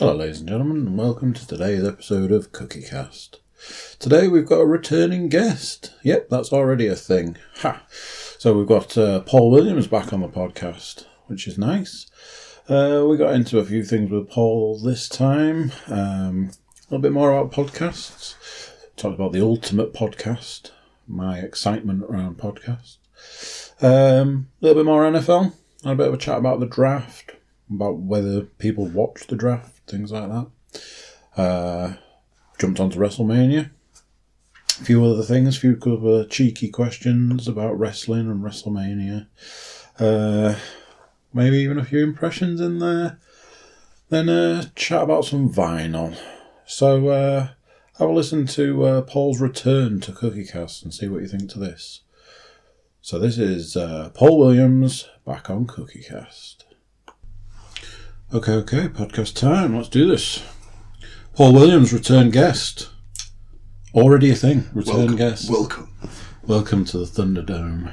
Hello ladies and gentlemen, and welcome to today's episode of Cookiecast. Today we've got a returning guest. Yep, that's already a thing. Ha! So we've got Paul Williams back on the podcast, which is nice. We got into a few things with Paul this time. A little bit more about podcasts. Talked about the ultimate podcast, my excitement around podcasts. A little bit more NFL. Had a bit of a chat about the draft, about whether people watch the draft, things like that. Jumped onto WrestleMania. A few other things, a few couple of cheeky questions about wrestling and WrestleMania. Maybe even a few impressions in there. Then chat about some vinyl. So have a listen to Paul's return to Cookiecast and see what you think to this. So this is Paul Williams back on Cookiecast. Okay, podcast time. Let's do this. Paul Williams, return guest. Already a thing. Guest. Welcome to the Thunderdome.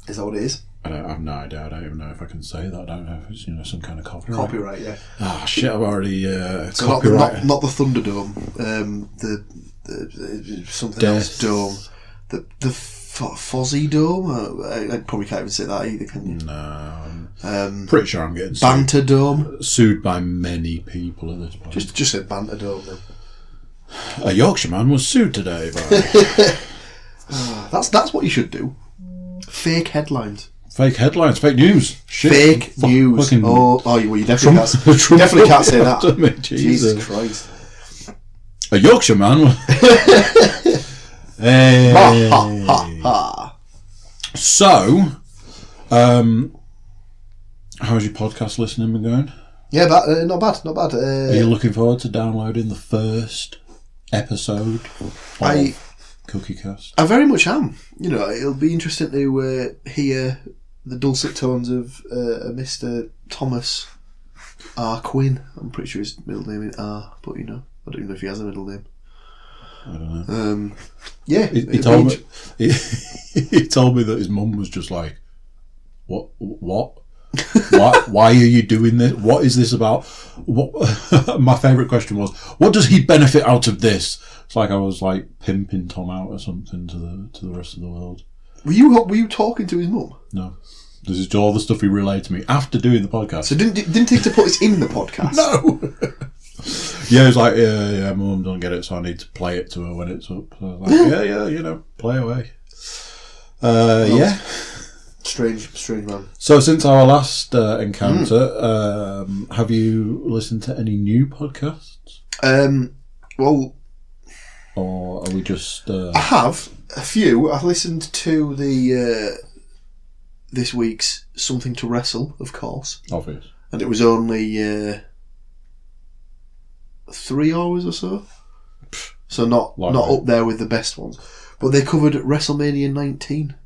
Is that what it is? I have no idea. I don't even know if I can say that. I don't know if it's some kind of copyright. Copyright, yeah. Ah, shit! I've already so copyright. Not the Thunderdome. The something else dome. The Fozzie Dome. I probably can't even say that either. Can you? No. Pretty sure I'm getting Banter Dome. Sued by many people at this point. Just say Banter Dome then. A Yorkshireman was sued today by. That's what you should do. Fake headlines. Fake headlines, fake news. Shit. Fake news. Well, you definitely can't say that. Jesus Christ. A Yorkshireman. Hey. Ha. So, how's your podcast listening been going? Yeah, not bad. Are you looking forward to downloading the first episode of Cookiecast? I very much am. It'll be interesting to hear the dulcet tones of Mr. Thomas R. Quinn. I'm pretty sure his middle name is R, but I don't even know if he has a middle name. I don't know. Yeah, he told me. He told me that his mum was just like, "What? Why are you doing this? What is this about?" My favourite question was, "What does he benefit out of this?" It's like I was like pimping Tom out or something to the rest of the world. Were you talking to his mum? No. This is all the stuff he relayed to me after doing the podcast. So didn't think to put this in the podcast? No. Yeah, it was like, yeah, my mum don't get it, so I need to play it to her when it's up. So I was like, yeah, play away. Yeah. Strange man. So since our last encounter, have you listened to any new podcasts? Well... Or are we just... I have a few. I listened to the this week's Something to Wrestle, of course. Obvious. And it was only 3 hours or so. So not up there with the best ones. But they covered WrestleMania 19,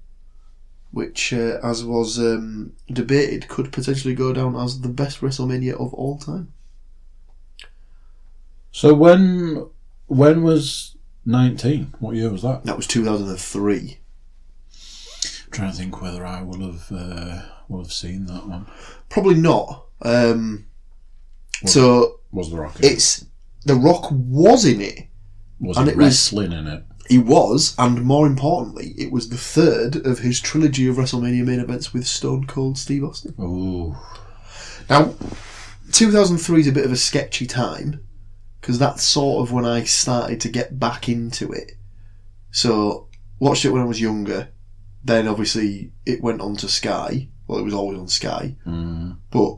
which, as was debated, could potentially go down as the best WrestleMania of all time. So when was 19? What year was that? That was 2003. I'm trying to think whether I will have seen that one. Probably not. Was The Rock in it? The Rock was in it. Was he wrestling in it? He was, and more importantly, it was the third of his trilogy of WrestleMania main events with Stone Cold Steve Austin. Ooh. Now, 2003 is a bit of a sketchy time, because that's sort of when I started to get back into it. So, watched it when I was younger. Then, obviously, it went on to Sky. Well, it was always on Sky. But,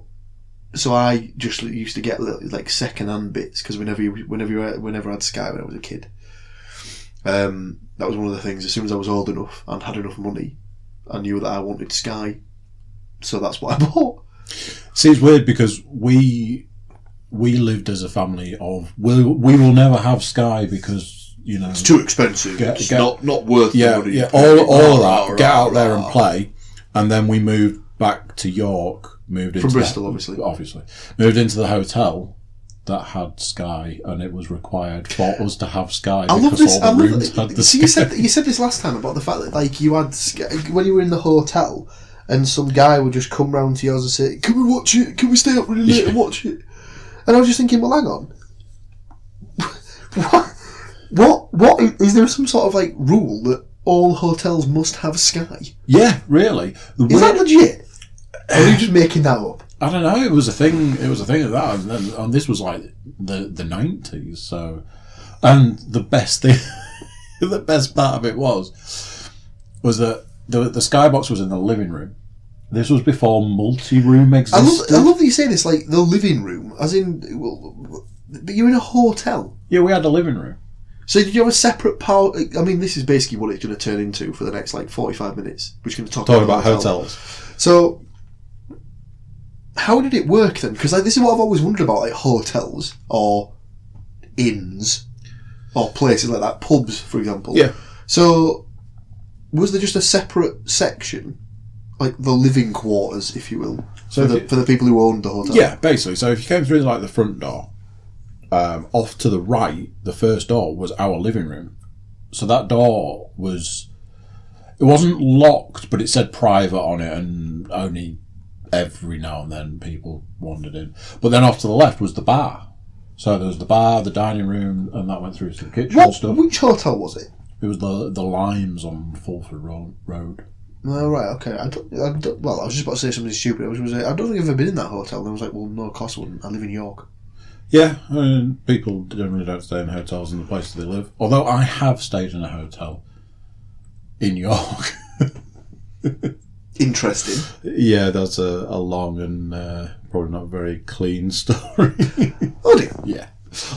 so I just used to get little, like, second-hand bits, because whenever I had Sky when I was a kid, that was one of the things. As soon as I was old enough and had enough money, I knew that I wanted Sky. So that's what I bought. See, it's weird, because we lived as a family of we will never have Sky because it's too expensive. It's not worth the money. Yeah, all of that. Get out there and play, and then we moved back to York. Moved into from Bristol, obviously. Moved into the hotel that had Sky, and it was required for us to have Sky. I love this. All the rooms had the Sky. You said this last time about the fact that like you had Sky when you were in the hotel, and some guy would just come round to yours and say, "Can we watch it? Can we stay up really late and watch it?" And I was just thinking, well, hang on. What is there some sort of like rule that all hotels must have Sky? Yeah, really. Is that legit? Or are you just making that up? I don't know. It was a thing. It was a thing of that, and this was like the 90s. So, and the best thing, the best part of it was that the Skybox was in the living room. This was before multi-room existed. I love that you say this, like the living room, as in, but you're in a hotel. Yeah, we had a living room. So did you have a separate part? I mean, this is basically what it's going to turn into for the next like 45 minutes. We're just going to talk about hotels. So, how did it work then? Because like, this is what I've always wondered about, like hotels or inns or places like that, pubs, for example. Yeah. So, was there just a separate section, like the living quarters, if you will, for the people who owned the hotel? Yeah, basically. So if you came through like the front door, off to the right, the first door was our living room. So that door it wasn't locked, but it said private on it, and only every now and then people wandered in. But then off to the left was the bar. So there was the bar, the dining room, and that went through to the kitchen and stuff. Which hotel was it? It was the Limes on Fulford Road. Oh, right, okay. I was just about to say something stupid. I was going to say, I don't think I've ever been in that hotel. And I was like, well, no, of course I wouldn't. I live in York. Yeah, I mean, people generally don't stay in hotels in the places they live. Although I have stayed in a hotel in York. Interesting. Yeah, that's a long and probably not very clean story. Oh dear. Yeah.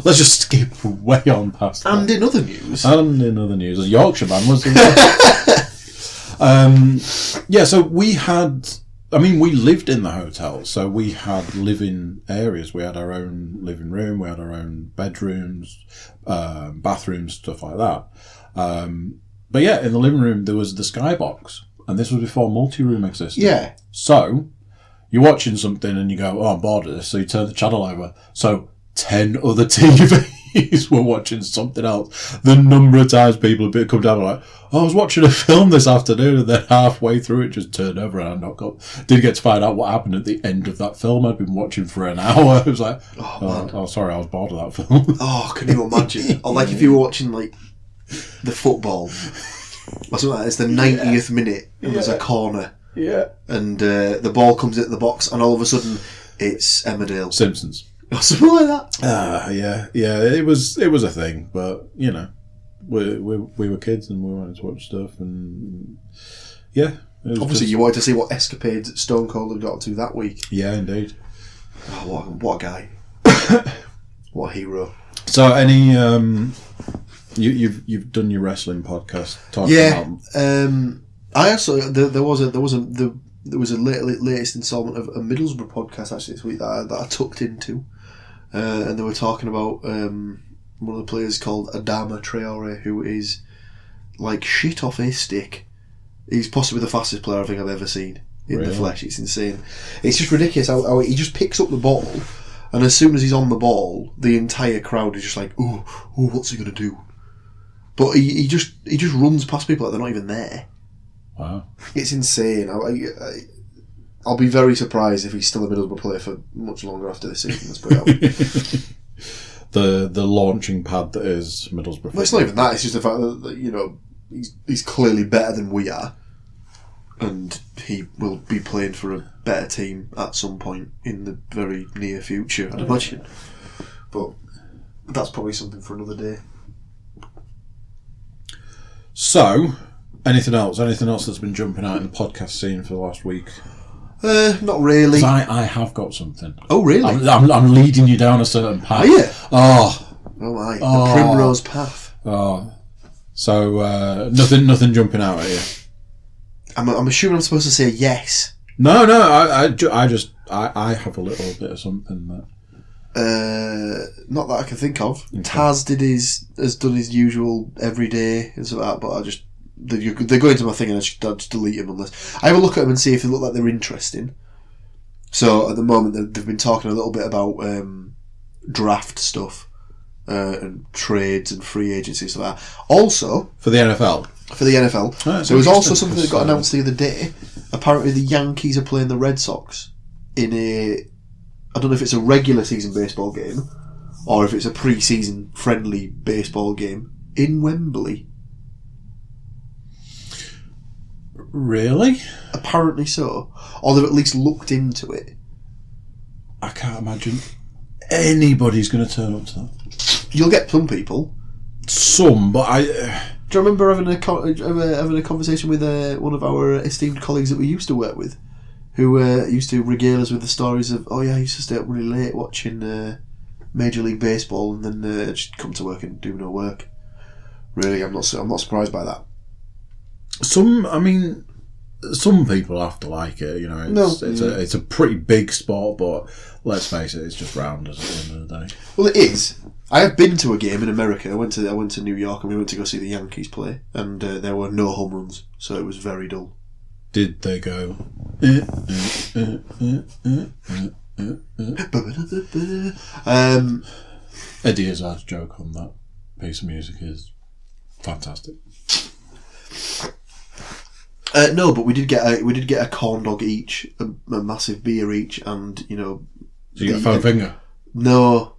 Let's just skip way on past that. And in other news, a Yorkshireman was yeah, so we lived in the hotel, so we had living areas. We had our own living room, we had our own bedrooms, bathrooms, stuff like that. But yeah, in the living room there was the Skybox, and this was before multi-room existed. Yeah. So you're watching something and you go, oh, I'm bored of this, so you turn the channel over. So 10 other TVs were watching something else. The number of times people have come down and like, oh, I was watching a film this afternoon, and then halfway through it just turned over and I didn't get to find out what happened at the end of that film I'd been watching for an hour. It was like, oh, sorry, I was bored of that film. Oh, can you imagine? Or like if you were watching like the football or something like that, it's the 90th minute and there's a corner. Yeah. And the ball comes into the box and all of a sudden it's Emmerdale. Simpsons. Or something like that. Yeah. It was a thing, but you know, we were kids and we wanted to watch stuff, and yeah. Obviously, you wanted to see what escapades Stone Cold had got to that week. Yeah, indeed. Oh, what a guy! What a hero! So, any you've done your wrestling podcast? About... I also there was a latest installment of a Middlesbrough podcast actually this week that I tucked into. And they were talking about one of the players called Adama Traore, who is like shit off a stick. He's possibly the fastest player I think I've ever seen in the flesh. It's insane. It's just ridiculous how he just picks up the ball, and as soon as he's on the ball, the entire crowd is just like, "Oh, what's he gonna do?" But he just runs past people like they're not even there. Wow, it's insane. I'll be very surprised if he's still a Middlesbrough player for much longer after this season. Let's put it out. The launching pad that is Middlesbrough. Well, it's not even that. It's just the fact that you know he's clearly better than we are, and he will be playing for a better team at some point in the very near future, I'd imagine. But that's probably something for another day. So, anything else? Anything else that's been jumping out in the podcast scene for the last week? Not really. I have got something. Oh, really? I'm leading you down a certain path. Are you? Oh my! The primrose path. Oh, so nothing jumping out at you. I'm assuming I'm supposed to say yes. No. I have a little bit of something that. Not that I can think of. Okay. Taz has done his usual everyday and stuff like that, but I just. They go into my thing and I just delete them unless I have a look at them and see if they look like they're interesting. So at the moment they've been talking a little bit about draft stuff and trades and free agency stuff like that. Also for the NFL. There was also something that got announced the other day. Apparently the Yankees are playing the Red Sox in a I don't know if it's a regular season baseball game or if it's a pre-season friendly baseball game in Wembley. Really? Apparently so. Or they've at least looked into it. I can't imagine anybody's going to turn up to that. You'll get some people. Some, but I... Do you remember having a conversation with one of our esteemed colleagues that we used to work with, who used to regale us with the stories of, oh yeah, I used to stay up really late watching Major League Baseball and then just come to work and do no work. Really, I'm not surprised by that. Some people have to like it, you know. It's a pretty big sport, but let's face it, it's just rounders at the end of the day. Well, it is. I have been to a game in America. I went to New York and we went to go see the Yankees play, and there were no home runs, so it was very dull. Did they go? Eddie Izzard's joke on that piece of music is fantastic. No, but we did get a corn dog each, a massive beer each, and you know. So you got a foam finger? No.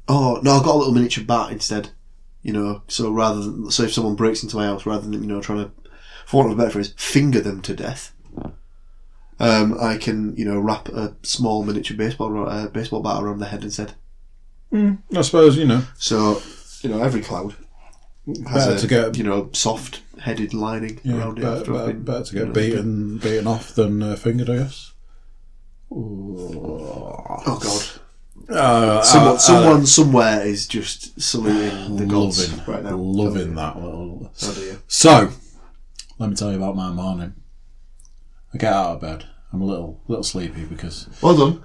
Oh no! I got a little miniature bat instead. You know, so if someone breaks into my house, rather than trying to, for want of a better phrase, finger them to death, I can wrap a small miniature baseball bat around the head instead. I suppose So every cloud has a soft headed lining around it. Better to get beaten off than fingered, I guess. Oh God. Someone somewhere is just saluting the gods right now. Loving that little. Oh dear. So, let me tell you about my morning. I get out of bed. I'm a little sleepy because. Well done.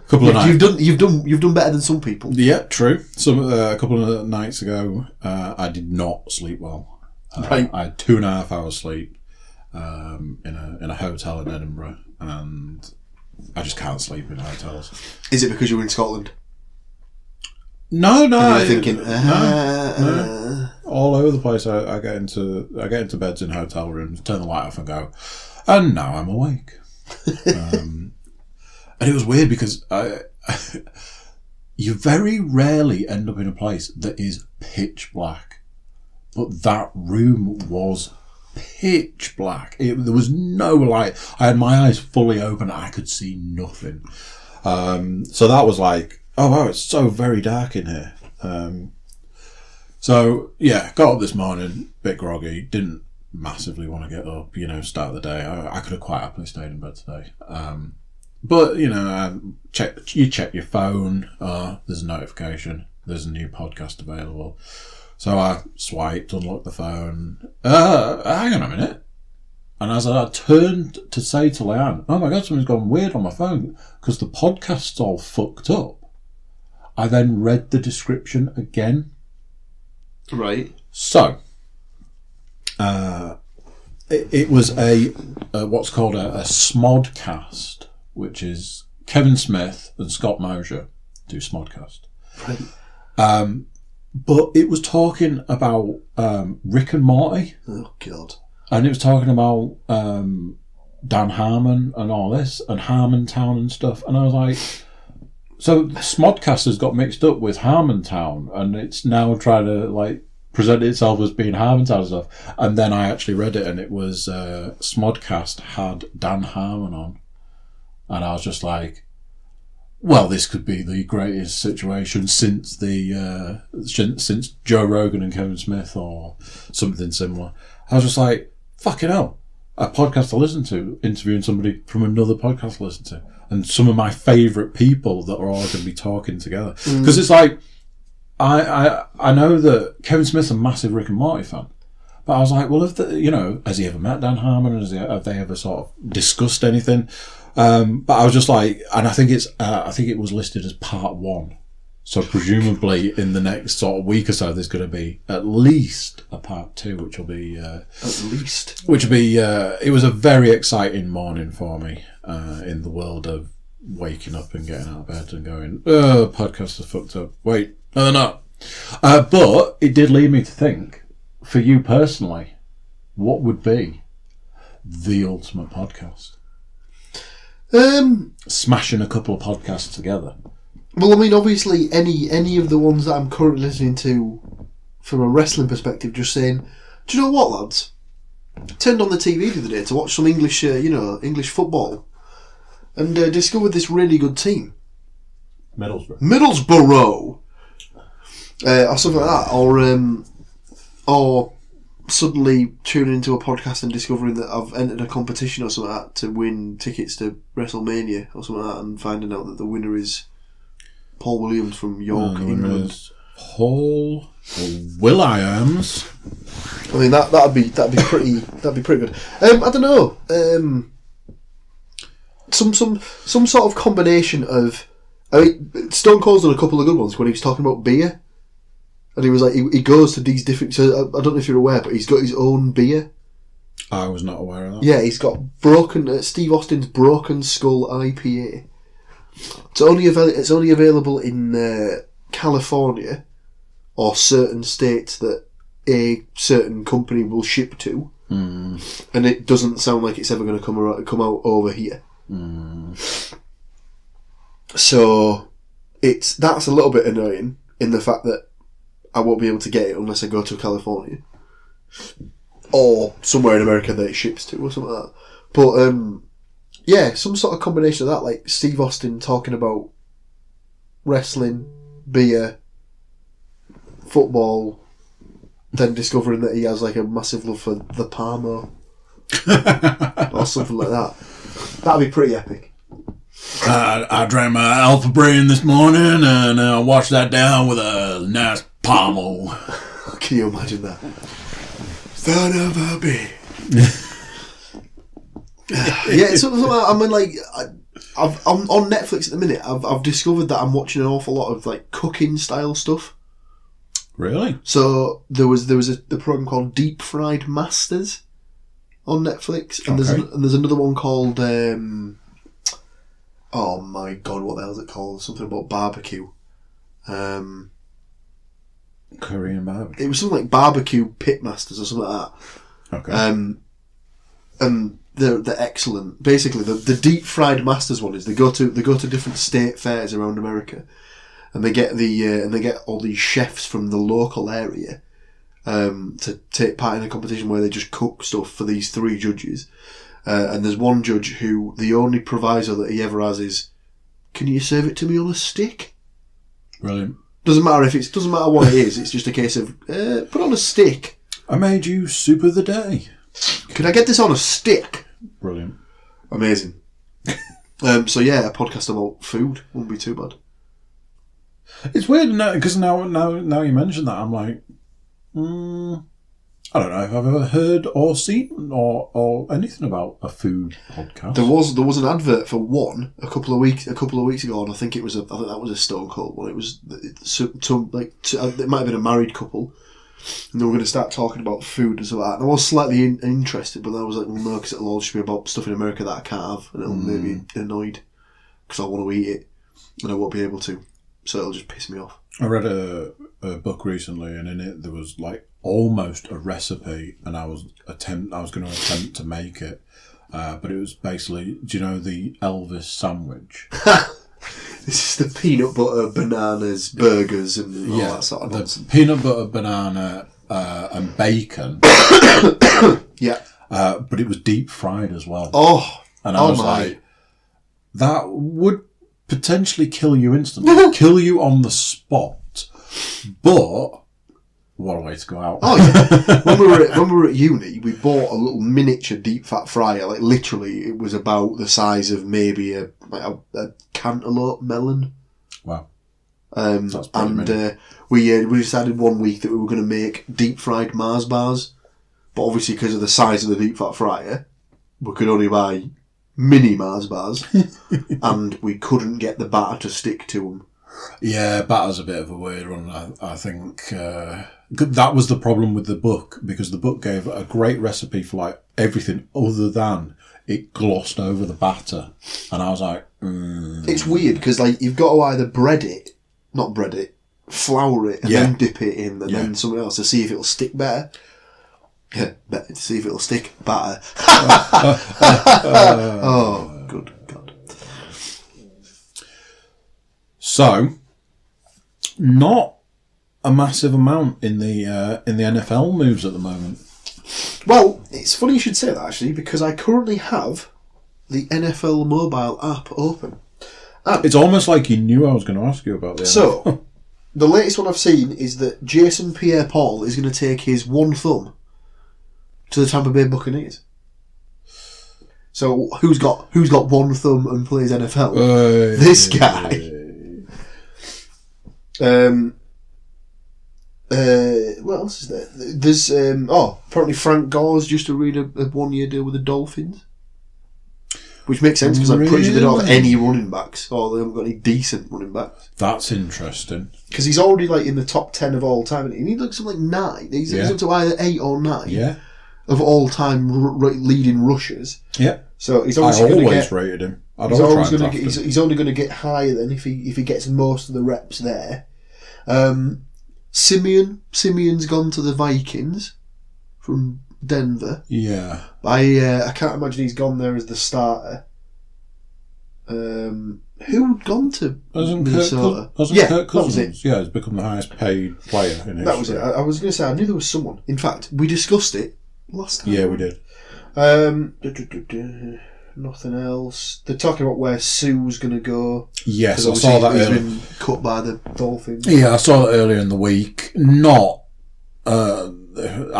You've done better than some people. Yeah, true. A couple of nights ago, I did not sleep well. Right. I had 2.5 hours sleep in a hotel in Edinburgh, and I just can't sleep in hotels. Is it because you were in Scotland? No. And you're thinking, no. All over the place. I get into beds in hotel rooms, turn the light off, and go. And now I'm awake. And it was weird because you very rarely end up in a place that is pitch black, but that room was pitch black. There was no light. I had my eyes fully open. I could see nothing. So that was like. Oh wow, it's so very dark in here. So yeah, got up this morning, bit groggy, didn't massively want to get up, start the day. I could have quite happily stayed in bed today. But you check your phone, there's a notification, there's a new podcast available. So I swiped, unlocked the phone. Hang on a minute. And as I turned to say to Leanne, oh my God, something's gone weird on my phone because the podcast's all fucked up. I then read the description again. Right. So, it was a what's called a Smodcast, which is Kevin Smith and Scott Mosier do Smodcast. Right. But it was talking about Rick and Morty. Oh God. And it was talking about Dan Harmon and all this, and Harmontown and stuff. And I was like... So Smodcast has got mixed up with Harmontown, and it's now trying to present itself as being Harmontown and stuff. And then I actually read it, and it was Smodcast had Dan Harmon on, and I was just like, "Well, this could be the greatest situation since since Joe Rogan and Kevin Smith, or something similar." I was just like, "Fucking hell." A podcast to listen to, interviewing somebody from another podcast to listen to, and some of my favourite people that are all going to be talking together. Because it's like, I know that Kevin Smith's a massive Rick and Morty fan, but I was like, well, has he ever met Dan Harmon? Have they ever sort of discussed anything? But I was just like, and I think it was listed as part 1. So presumably in the next sort of week or so, there's going to be at least a part 2, which will be it was a very exciting morning for me in the world of waking up and getting out of bed and going, podcasts are fucked up. Wait, no, they're not. But it did lead me to think, for you personally, what would be the ultimate podcast? Smashing a couple of podcasts together. Well, I mean, obviously, any of the ones that I'm currently listening to from a wrestling perspective, just saying, do you know what, lads? Turned on the TV the other day to watch some English, English football, and discovered this really good team. Middlesbrough, or something like that, or suddenly tuning into a podcast and discovering that I've entered a competition or something like that to win tickets to WrestleMania or something like that, and finding out that the winner is Paul Williams from York, England. Paul Williams. I mean that'd be pretty good. I don't know. Some sort of combination of. I mean, Stone Cold's done a couple of good ones when he was talking about beer, and he was like, he goes to these different. So I don't know if you're aware, but he's got his own beer. I was not aware of that. Yeah, he's got Steve Austin's Broken Skull IPA. It's only available in California or certain states that a certain company will ship to, and it doesn't sound like it's ever going to come out over here. So that's a little bit annoying in the fact that I won't be able to get it unless I go to California or somewhere in America that it ships to or something like that. But yeah, some sort of combination of that, like Steve Austin talking about wrestling, beer, football, then discovering that he has like a massive love for the Parmo or something like that. That'd be pretty epic. I drank my Alpha Brain this morning and I washed that down with a nice pommel. Can you imagine that? Son of a bitch. Yeah, it's something like, I mean, like, I'm on Netflix at the minute. I've discovered that I'm watching an awful lot of like cooking style stuff. Really? So there was the program called Deep Fried Masters on Netflix, and there's another one called oh my god, what the hell is it called? Something about barbecue. Korean barbecue. It was something like Barbecue Pitmasters or something like that. Okay. And they're excellent. Basically, the Deep Fried Masters one is they go to different state fairs around America, and they get all these chefs from the local area to take part in a competition where they just cook stuff for these three judges. And there's one judge who the only proviso that he ever has is, "Can you serve it to me on a stick?" Brilliant. Doesn't matter what it is. It's just a case of put on a stick. I made you soup of the day. Could I get this on a stick? Brilliant. Amazing. So yeah, a podcast about food wouldn't be too bad. It's weird because now you mention that, I'm like, I don't know if I've ever heard or seen or anything about a food podcast. There was an advert for one a couple of weeks ago, and I think that was a Stone Cold one. It might have been a married couple, and they were going to start talking about food and stuff like that. And I was slightly interested, but then I was like, well, no, because it'll all just be about stuff in America that I can't have, and it'll make me annoyed because I want to eat it and I won't be able to, so it'll just piss me off. I read a book recently, and in it there was like almost a recipe, and I was going to attempt to make it, but it was basically, do you know the Elvis sandwich? This is the peanut butter, bananas, burgers, and all that sort of nonsense. The peanut butter, banana, and bacon. Yeah. But it was deep fried as well. Oh, and I was like, that would potentially kill you instantly, kill you on the spot. But what a way to go out! Oh yeah. when we were at uni, we bought a little miniature deep fat fryer. Like literally, it was about the size of maybe a cantaloupe melon. Wow. We decided one week that we were going to make deep fried Mars bars, but obviously because of the size of the deep fat fryer, we could only buy mini Mars bars, and we couldn't get the batter to stick to them. Yeah, batter's a bit of a weird one. I think that was the problem with the book, because the book gave a great recipe for like everything other than it glossed over the batter, and I was like, It's weird because like you've got to either flour it, and then dip it in, and then something else to see if it'll stick better. Yeah, to see if it'll stick better. Oh, good God. So So, not a massive amount in the NFL moves at the moment. Well, it's funny you should say that, actually, because I currently have the NFL mobile app open. It's almost like you knew I was going to ask you about this. So, the latest one I've seen is that Jason Pierre-Paul is going to take his one thumb to the Tampa Bay Buccaneers. So, who's got one thumb and plays NFL? This guy. What else is there? There's apparently Frank Gore's just agreed a 1-year deal with the Dolphins, which makes sense because I'm pretty sure they don't have any running backs, or they haven't got any decent running backs. That's interesting. Because he's already like in the top 10 of all time, and he looks like 9. He's up to either 8 or 9 of all time leading rushers. Yeah. So he's always rated him. He's only going to get higher than if he gets most of the reps there. Simeon's gone to the Vikings from Denver. Yeah. I can't imagine he's gone there as the starter. Who'd gone to Minnesota? Kirk Cousins? That was it. Yeah, he's become the highest paid player in history. That was it. I was going to say, I knew there was someone. In fact, we discussed it last time. Yeah, we did. Nothing else. They're talking about where Sue's going to go. Yes, I saw that earlier. He's been cut by the Dolphins. Yeah, I saw that earlier in the week. Not... I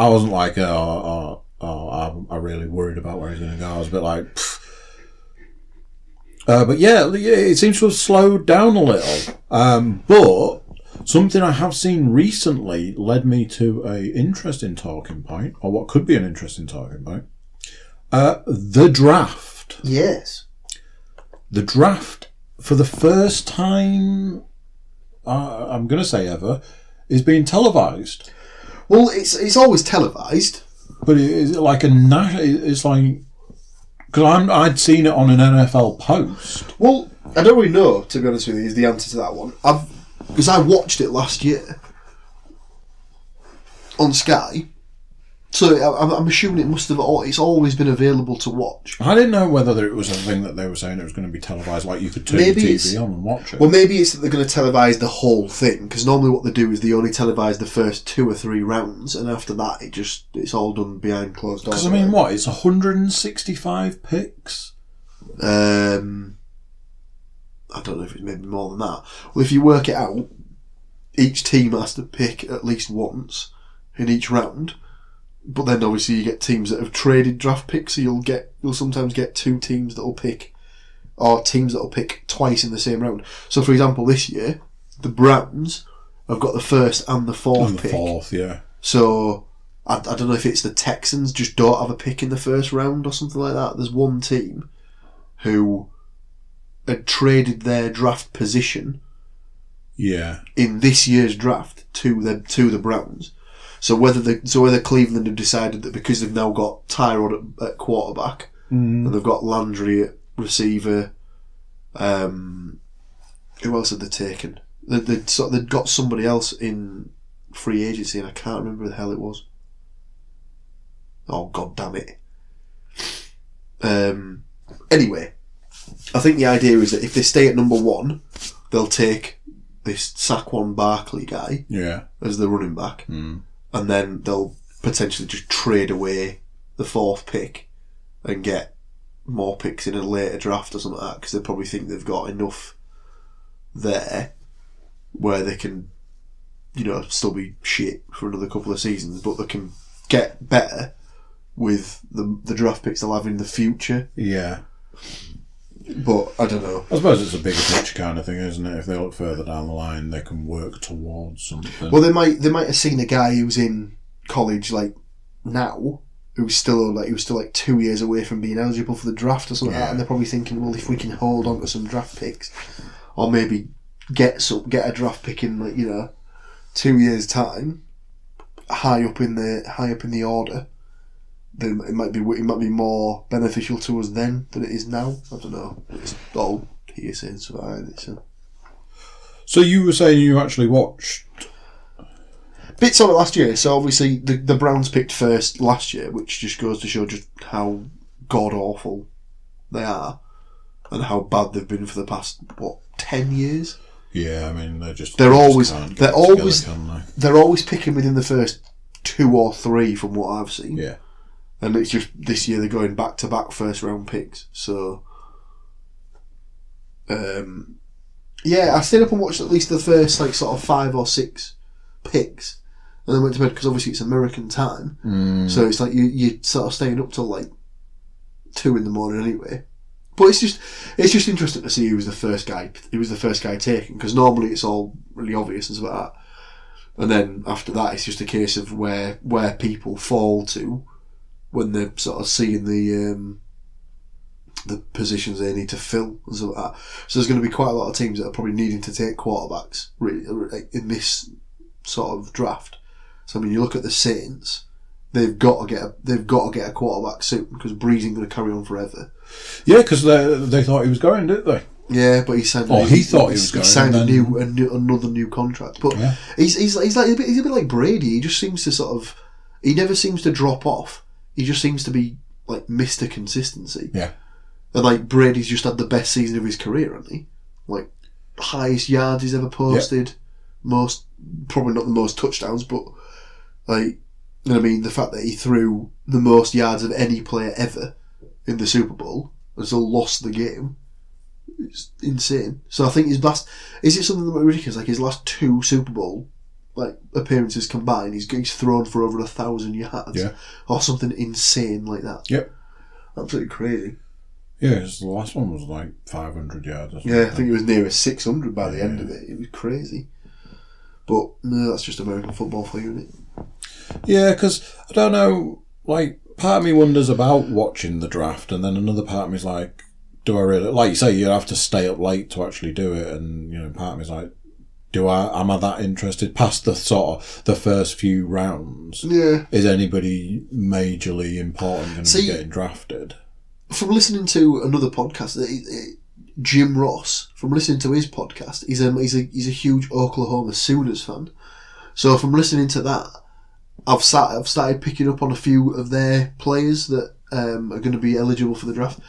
wasn't like, I'm really worried about where he's going to go. I was a bit like... but yeah, it seems to have slowed down a little. But something I have seen recently led me to an interesting talking point, or what could be an interesting talking point. The draft. Yes. The draft, for the first time, I'm going to say ever, is being televised. Well, it's always televised. But is it like it's like... Because I'd seen it on an NFL post. Well, I don't really know, to be honest with you, is the answer to that one. Because I watched it last year on Sky. So I'm assuming it's always been available to watch. I didn't know whether it was a thing that they were saying it was going to be televised, like you could turn the TV on and watch it. Well, maybe it's that they're going to televise the whole thing, because normally what they do is they only televise the first 2 or 3 rounds, and after that it's all done behind closed doors. Because, I mean, what? It's 165 picks? I don't know if it's maybe more than that. Well, if you work it out, each team has to pick at least once in each round. But then obviously you get teams that have traded draft picks, so you'll sometimes get 2 teams that'll pick, or teams that'll pick twice in the same round. So for example, this year, the Browns have got the first and the fourth pick. Yeah. So I don't know if it's the Texans just don't have a pick in the first round or something like that. There's one team who had traded their draft position in this year's draft to the Browns. So whether Cleveland have decided that because they've now got Tyrod at quarterback and they've got Landry at receiver, who else had they taken? They'd got somebody else in free agency, and I can't remember who the hell it was. Oh, god damn it. Anyway, I think the idea is that if they stay at number 1, they'll take this Saquon Barkley guy as the running back. And then they'll potentially just trade away the 4th pick and get more picks in a later draft or something like that, because they probably think they've got enough there where they can, still be shit for another couple of seasons, but they can get better with the draft picks they'll have in the future. Yeah. But I don't know. I suppose it's a bigger picture kind of thing, isn't it? If they look further down the line, they can work towards something. Well, they might have seen a guy who's in college now, who's still 2 years away from being eligible for the draft or something like that, and they're probably thinking, well, if we can hold on to some draft picks, or maybe get a draft pick in 2 years' time, high up in the order, then it might be more beneficial to us then than it is now. I don't know. It's all hearsay and stuff behind it. So you were saying you actually watched bits of it last year. So obviously the Browns picked first last year, which just goes to show just how god awful they are and how bad they've been for the past 10 years. Yeah, I mean they're always together, they're always picking within the first 2 or 3 from what I've seen. Yeah. And it's just this year they're going back to back first round picks. So yeah, I stayed up and watched at least the first like sort of 5 or 6 picks, and then went to bed because obviously it's American time. So it's like you sort of staying up till like 2 in the morning anyway. But it's just interesting to see who was the first guy taken, because normally it's all really obvious and stuff like that. And then after that, it's just a case of where people fall to when they're sort of seeing the positions they need to fill and stuff like that. So there's going to be quite a lot of teams that are probably needing to take quarterbacks in this sort of draft. So I mean, you look at the Saints. They've got to get a quarterback soon, because Breeze ain't going to carry on forever. Yeah, because they thought he was going, didn't they? Yeah, but he signed. He thought he was going. He signed another new contract. But yeah. he's a bit like Brady. He just seems to he never seems to drop off. He just seems to be like Mr. Consistency. Yeah. And like Brady's just had the best season of his career, hasn't he? Like highest yards he's ever posted, probably not the most touchdowns, but like. And I mean, the fact that he threw the most yards of any player ever in the Super Bowl and still lost the game, it's insane. So I think is it something that ridiculous? Like his last 2 Super Bowl appearances combined, he's thrown for over 1,000 yards, or something insane like that. Yep, absolutely crazy. Yeah, the last one was like 500 yards. Or yeah, I think it was near 600 by the end of it. It was crazy. But no, that's just American football for you, isn't it? Yeah, because I don't know, like, part of me wonders about watching the draft, and then another part of me is like, do I really, like you say, you have to stay up late to actually do it, and, you know, part of me is like, am I that interested past the sort of the first few rounds? Yeah. Is anybody majorly important going to be getting drafted? From listening to another podcast, Jim Ross, from listening to his podcast, he's a huge Oklahoma Sooners fan. So from listening to that, I've started picking up on a few of their players that are going to be eligible for the draft.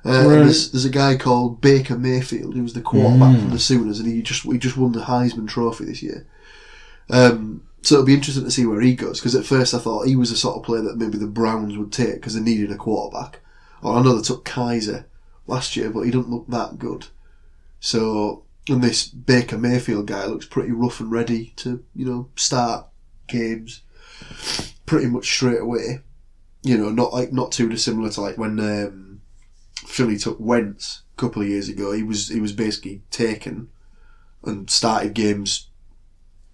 Right. There's a guy called Baker Mayfield, who was the quarterback from the Sooners, and he just won the Heisman Trophy this year. So it'll be interesting to see where he goes, because at first I thought he was the sort of player that maybe the Browns would take because they needed a quarterback. I know they took Kaiser last year, but he doesn't look that good. So, and this Baker Mayfield guy looks pretty rough and ready to, start games pretty much straight away. Not too dissimilar to like when Philly took Wentz a couple of years ago. He was basically taken and started games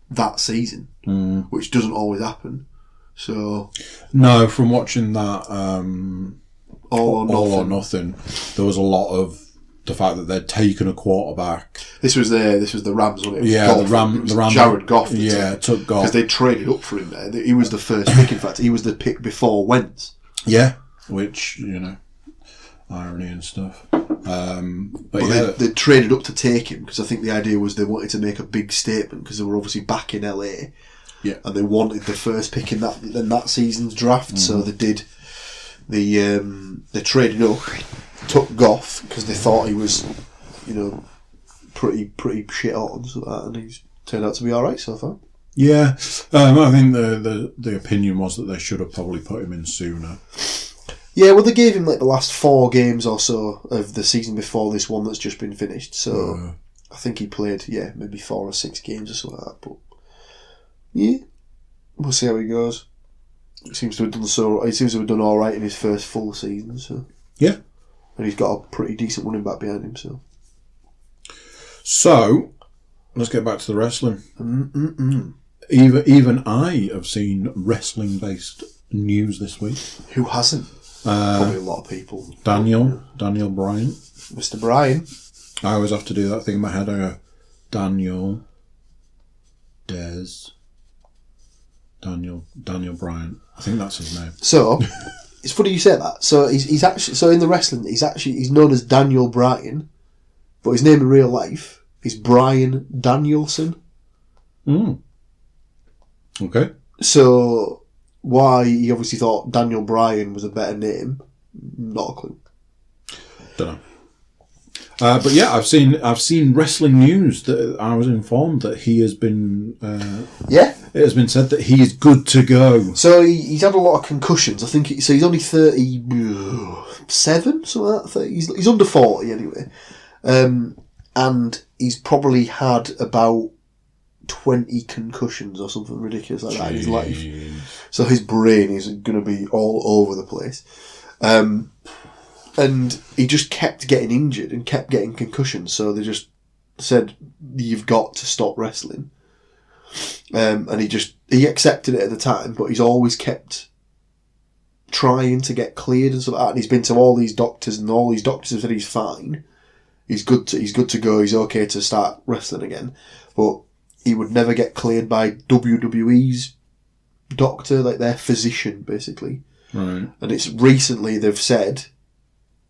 that season, which doesn't always happen. So no, from watching that All or Nothing, there was a lot of the fact that they'd taken a quarterback. This was the Rams, wasn't it? The Rams. Jared Goff. Took Goff because they traded up for him there. He was the first pick. In fact, he was the pick before Wentz. Yeah, which irony and stuff. But they traded up to take him because I think the idea was they wanted to make a big statement because they were obviously back in LA. Yeah, and they wanted the first pick in that season's draft, so they did. They traded up, took Goff because they thought he was, pretty shit hot and stuff like that, and he's turned out to be all right so far. Yeah, I think the opinion was that they should have probably put him in sooner. Yeah, well, they gave him like the last 4 games or so of the season before this one that's just been finished. So I think he played, maybe 4 or 6 games or something like that. But yeah, we'll see how he goes. He seems to have done all right in his first full season. So yeah, and he's got a pretty decent running back behind him. So let's get back to the wrestling. Even I have seen wrestling-based news this week. Who hasn't? Probably a lot of people. Daniel Bryan. Mr. Bryan. I always have to do that thing in my head. I go, Daniel Bryan. I think that's his name. So, it's funny you say that. So he's actually in the wrestling. He's known as Daniel Bryan, but his name in real life is Bryan Danielson. Okay. So why he obviously thought Daniel Bryan was a better name, not a clue. Don't know. But yeah, I've seen wrestling news that I was informed that he has been. Yeah. It has been said that he is good to go. So he's had a lot of concussions. I think so. He's only 37, something like that. He's under 40 anyway, and he's probably had about 20 concussions or something ridiculous like that in his life. So his brain is going to be all over the place. And he just kept getting injured and kept getting concussions. So they just said, you've got to stop wrestling. And he accepted it at the time, but he's always kept trying to get cleared and stuff like that. And he's been to all these doctors, and all these doctors have said he's fine. He's good to go. He's okay to start wrestling again. But he would never get cleared by WWE's doctor, like their physician, basically. Right. And it's recently they've said,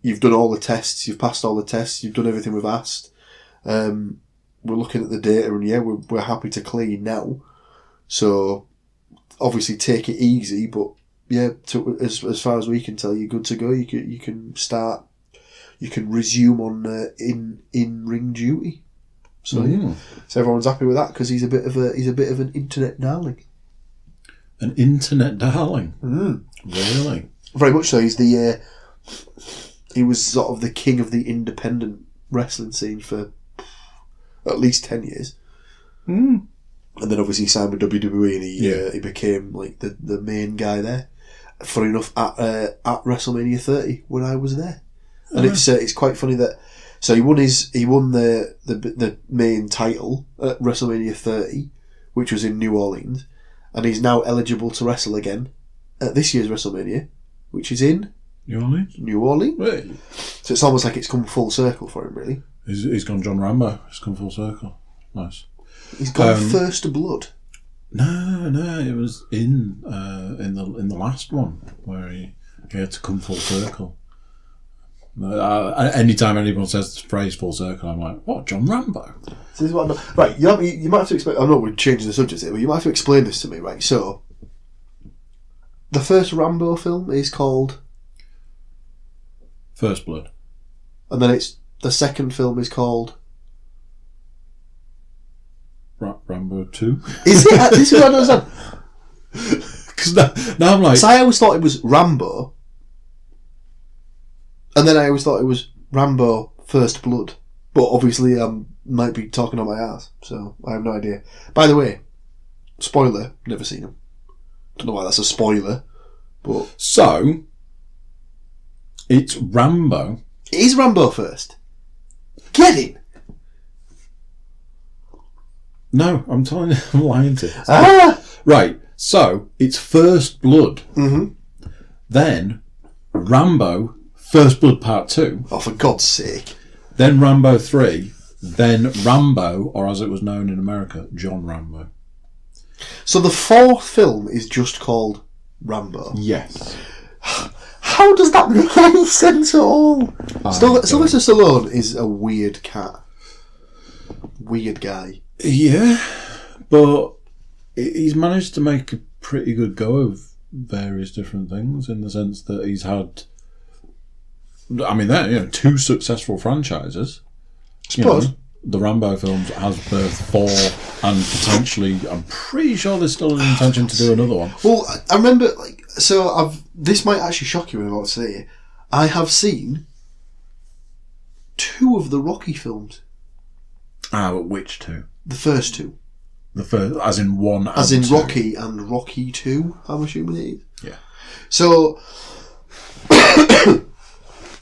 you've done all the tests, you've passed all the tests, you've done everything we've asked. We're looking at the data, and yeah, we're happy to clear you now. So obviously take it easy, but yeah, as far as we can tell, you're good to go. You can start. You can resume on in ring duty. So yeah, so everyone's happy with that because he's a bit of an internet darling. An internet darling, really? Very much so. He was sort of the king of the independent wrestling scene for at least 10 years. And then obviously he signed with WWE, and he became like the main guy there. Funny enough, at WrestleMania 30 when I was there, and it's quite funny that so he won the main title at WrestleMania 30, which was in New Orleans, and he's now eligible to wrestle again at this year's WrestleMania, which is in New Orleans. Right. So it's almost like it's come full circle for him, really. He's gone John Rambo. It's come full circle. Nice. He's gone First Blood. No, it was in the last one where he had to come full circle. Anytime anyone says the phrase full circle, I'm like, what, John Rambo? So this is what right, you might have to explain. I know we're changing the subject here, but you might have to explain this to me, right? So, the first Rambo film is called First Blood, and then the second film is called Rambo 2. Is it? This is what I don't understand. Because now I'm like, so I always thought it was Rambo, and then I always thought it was Rambo First Blood. But obviously, I might be talking on my ass, so I have no idea. By the way, spoiler: never seen him. Don't know why that's a spoiler, but so it's Rambo. It is Rambo first. Get it? No, I'm telling you, I'm lying to you. Ah! Right, so it's First Blood. Mm-hmm. Then Rambo First Blood Part 2. Oh, for God's sake. Then Rambo 3. Then Rambo, or as it was known in America, John Rambo. So the fourth film is just called Rambo? Yes. How does that make any sense at all? Sylvester Stallone is a weird cat. Weird guy. Yeah, but he's managed to make a pretty good go of various different things in the sense that he's had, I mean, 2 successful franchises. I suppose. The Rambo films has birthed 4, and potentially, I'm pretty sure there's still an intention to do another one. Well, I remember, this might actually shock you when I'm about to say it. I have seen 2 of the Rocky films. But which 2? The first 2. The first, as in 1 and 2. As in Rocky and Rocky 2, I'm assuming it is. Yeah. So,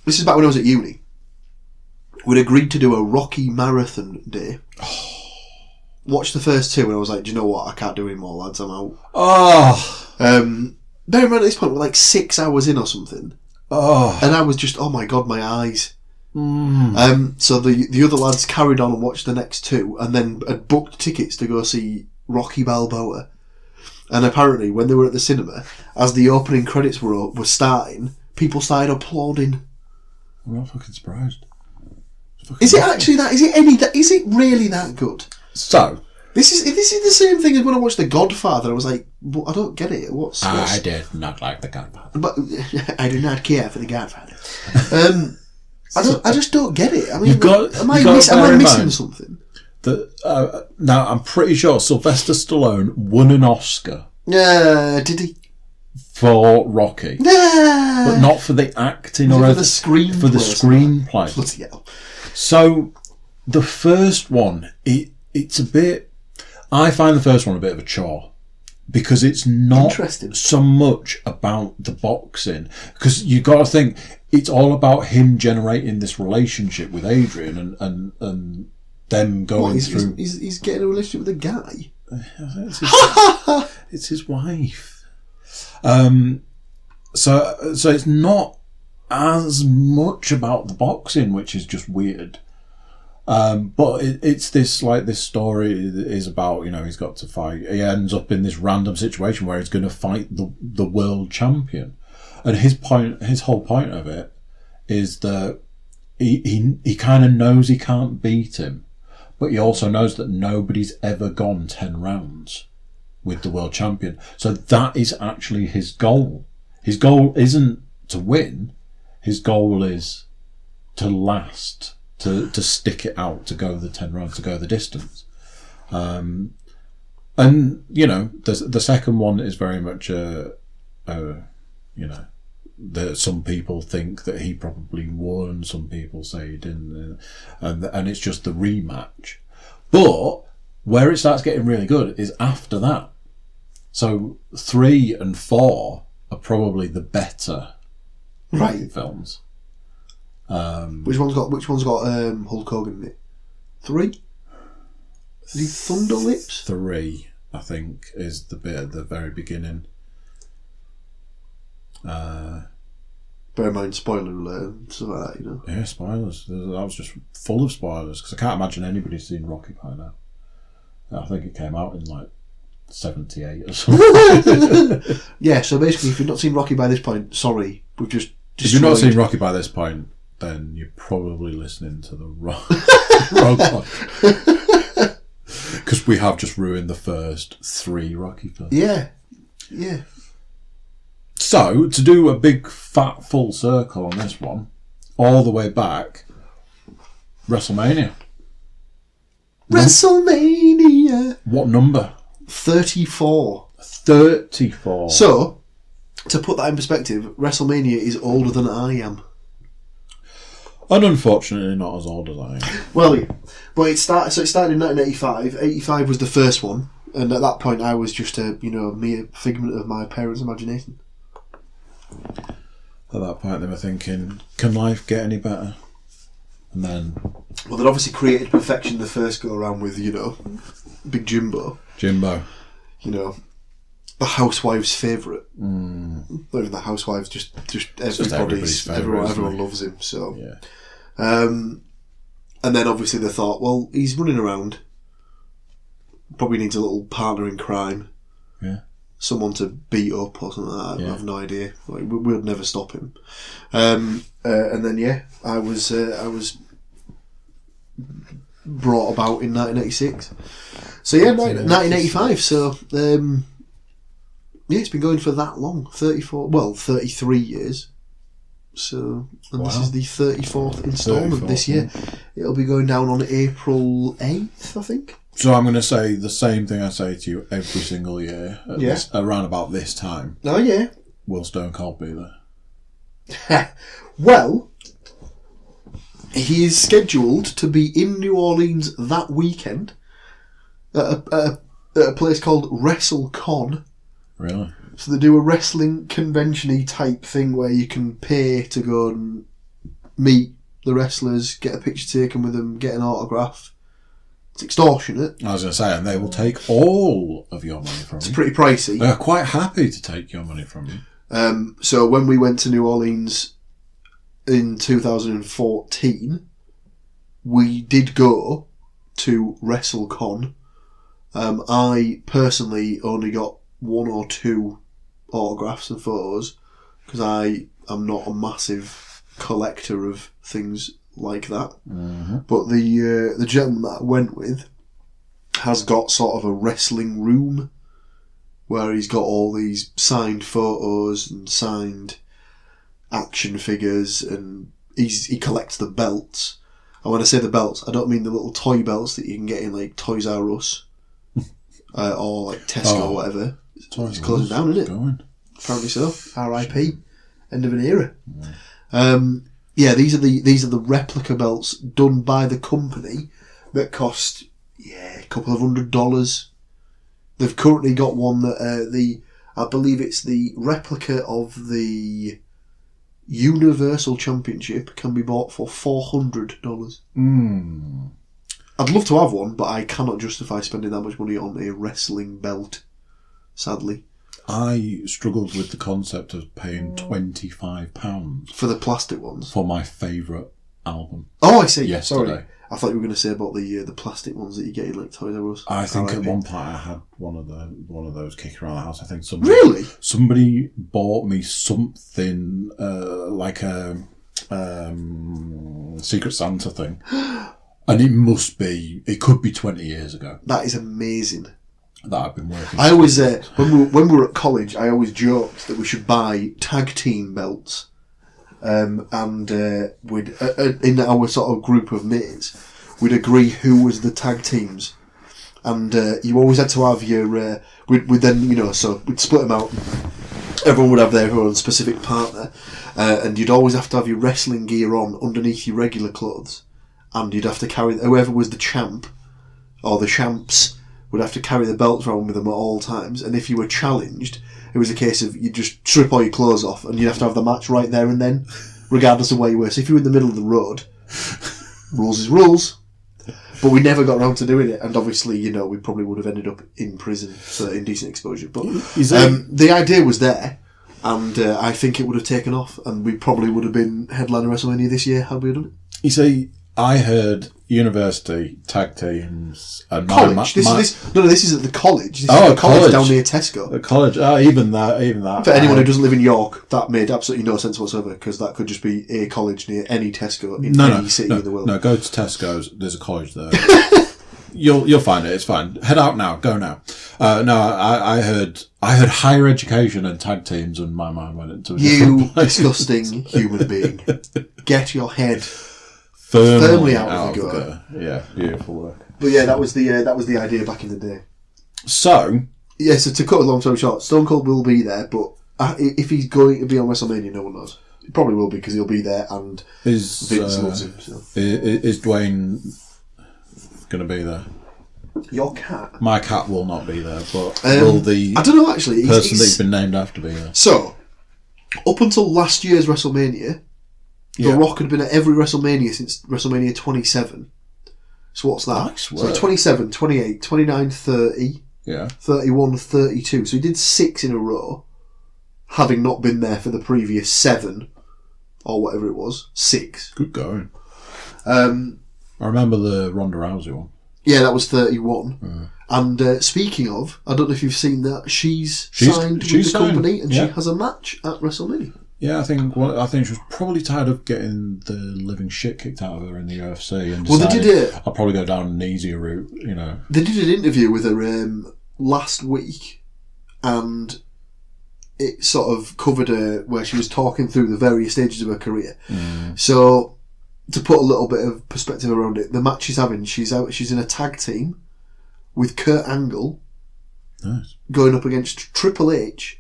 this is back when I was at uni. We'd agreed to do a Rocky marathon day. Watched the first 2 and I was like, do you know what? I can't do any more, lads. I'm out. Bear in mind at this point, we're like 6 hours in or something. And I was just, oh my God, my eyes. So the other lads carried on and watched the next 2 and then had booked tickets to go see Rocky Balboa. And apparently when they were at the cinema, as the opening credits were starting, people started applauding. I'm not fucking surprised. Is it actually that? Is it really that good? So this is the same thing as when I watched The Godfather. I was like, well, I don't get it. I did not like The Godfather, but I do not care for The Godfather. I just don't get it. I mean, am I missing something? Now, I'm pretty sure Sylvester Stallone won an Oscar. Did he? For Rocky. But not for the acting or for the screenplay. For the screenplay. Bloody hell. So, the first one, it's a bit... I find the first one a bit of a chore. Because it's not so much about the boxing. Because you got to think, it's all about him generating this relationship with Adrian and them going through... He's getting a relationship with a guy? It's his wife. So it's not as much about the boxing, which is just weird. But it's this story is about, he's got to fight. He ends up in this random situation where he's going to fight the world champion. And his whole point of it is that he kind of knows he can't beat him, but he also knows that nobody's ever gone 10 rounds with the world champion. So that is actually his goal. His goal isn't to win. His goal is to last, to stick it out, to go the 10 rounds, to go the distance. And, the second one is very much that some people think that he probably won, some people say he didn't, and it's just the rematch. But where it starts getting really good is after that. So 3 and 4 are probably the better films. Which one's got Hulk Hogan in it? 3? Is he Thunder Lips? 3, I think, is the bit at the very beginning. Bear in mind, spoiler alert and stuff like that, Yeah, spoilers. That was just full of spoilers, because I can't imagine anybody's seen Rocky by now. I think it came out in 78 or something. Yeah, so basically, if you've not seen Rocky by this point, sorry, we've just destroyed... If you've not seen Rocky by this point, then you're probably listening to the wrong podcast. Because we have just ruined the first 3 Rocky films. Yeah. So, to do a big fat full circle on this one, all the way back, WrestleMania. WrestleMania! What number? 34. 34. So, to put that in perspective, WrestleMania is older than I am. And unfortunately not as old as I am. Well, yeah. But it started in 1985. 85 was the first one. And at that point I was just a mere figment of my parents' imagination. At that point they were thinking, can life get any better? And then... Well, they'd obviously created perfection the first go around with, Big Jimbo. The housewife's favourite. Mm. Not even the housewife's, just everybody's favourite. Everyone loves him. So, yeah. And then obviously they thought, well, he's running around. Probably needs a little partner in crime. Yeah. Someone to beat up or something like that. I have no idea. We'd never stop him. And then I was brought about in 1986. So 1985. So it's been going for that long. 33 years. So this is the 34th instalment this year. It'll be going down on April 8th, I think. So I'm going to say the same thing I say to you every single year around about this time. Oh, yeah. Will Stone Cold be there? Well, he is scheduled to be in New Orleans that weekend at a place called WrestleCon. Really? So they do a wrestling convention-y type thing where you can pay to go and meet the wrestlers, get a picture taken with them, get an autograph. It's extortionate. I was going to say, and they will take all of your money from you. It's pretty pricey. They're quite happy to take your money from you. So when we went to New Orleans in 2014, we did go to WrestleCon. I personally only got 1 or 2 autographs and photos because I am not a massive collector of things like that. Mm-hmm. But the gentleman that I went with has got sort of a wrestling room where he's got all these signed photos and signed action figures and he collects the belts. And when I say the belts, I don't mean the little toy belts that you can get in like Toys R Us or like Tesco or whatever. It's closing down, isn't it? Apparently so. R.I.P. End of an era. These are the replica belts done by the company that cost a couple of $100. They've currently got one that I believe it's the replica of the Universal Championship can be bought for $400. I'd love to have one, but I cannot justify spending that much money on a wrestling belt, sadly. I struggled with the concept of paying £25 for the plastic ones for my favourite album. Oh, I see. Yesterday. Sorry, I thought you were going to say about the plastic ones that you get in like Toys R Us. I think at one point I had one of those kicking around the house. I think somebody bought me something like a Secret Santa thing, and it could be 20 years ago. That is amazing. That I've been working. I always when we were at college, I always joked that we should buy tag team belts. And we'd in our sort of group of mates, we'd agree who was the tag teams, and you always had to have your. We'd then so we'd split them out. Everyone would have their own specific partner, and you'd always have to have your wrestling gear on underneath your regular clothes, and you'd have to carry whoever was the champ, or the champs would have to carry the belts around with them at all times, and if you were challenged, it was a case of you'd just strip all your clothes off and you'd have to have the match right there and then, regardless of where you were. So if you were in the middle of the road, rules is rules. But we never got around to doing it, and obviously, we probably would have ended up in prison for indecent exposure. But the idea was there, and I think it would have taken off, and we probably would have been headliner WrestleMania this year had we done it. You see, I heard university tag teams and college. This is at the college. This is the college down near Tesco. The college. Even that. For anyone who doesn't live in York, that made absolutely no sense whatsoever, because that could just be a college near any Tesco in any city in the world. No, go to Tesco's. There's a college there. You'll find it. It's fine. Head out now. Go now. I heard higher education and tag teams, and my mind went into a different place. Disgusting human being. Get your head firmly out of the gutter. Yeah, beautiful work. But yeah, that was the idea back in the day. So to cut a long story short, Stone Cold will be there, but if he's going to be on WrestleMania, no one knows. He probably will be, because he'll be there, and Vince loves him. So. Is Dwayne going to be there? Your cat? My cat will not be there, but will the I don't know, actually. person that's been named after be there? So, up until last year's WrestleMania, The Rock had been at every WrestleMania since WrestleMania 27. So what's that? Nice so 27, 28, 29, 30, 31, 32. So he did 6 in a row, having not been there for the previous 7, or whatever it was. 6. Good going. I remember the Ronda Rousey one. Yeah, that was 31. And speaking of, I don't know if you've seen that, she's signed with the company, and she has a match at WrestleMania. Yeah, I think she was probably tired of getting the living shit kicked out of her in the UFC, and I'll probably go down an easier route, They did an interview with her last week, and it sort of covered her where she was talking through the various stages of her career. So, to put a little bit of perspective around it, the match she's having, she's in a tag team with Kurt Angle, going up against Triple H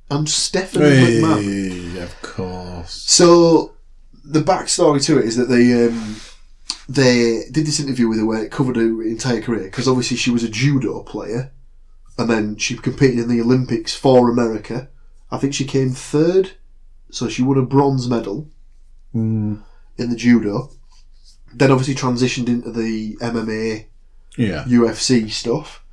and Stephanie McMahon. Of course. So the backstory to it is that they did this interview with her where it covered her entire career, because obviously she was a judo player, and then she competed in the Olympics for America. I think she came 3rd, so she won a bronze medal in the judo. Then obviously transitioned into the MMA, UFC stuff.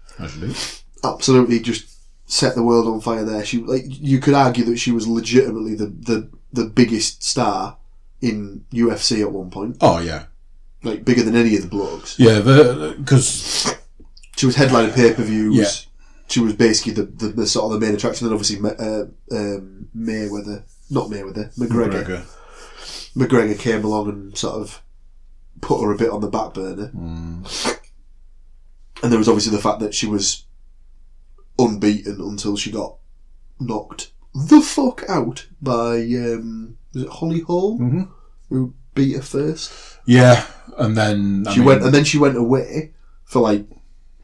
Absolutely just set the world on fire there. You could argue that she was legitimately the biggest star in UFC at one point. Oh yeah, bigger than any of the blokes. Yeah, because she was headlining pay-per-views. Yeah. She was basically the sort of the main attraction. Then obviously McGregor came along and sort of put her a bit on the back burner. And there was obviously the fact that she was unbeaten until she got knocked the fuck out by was it Holly Holm? who beat her first. Yeah, and then she went away for like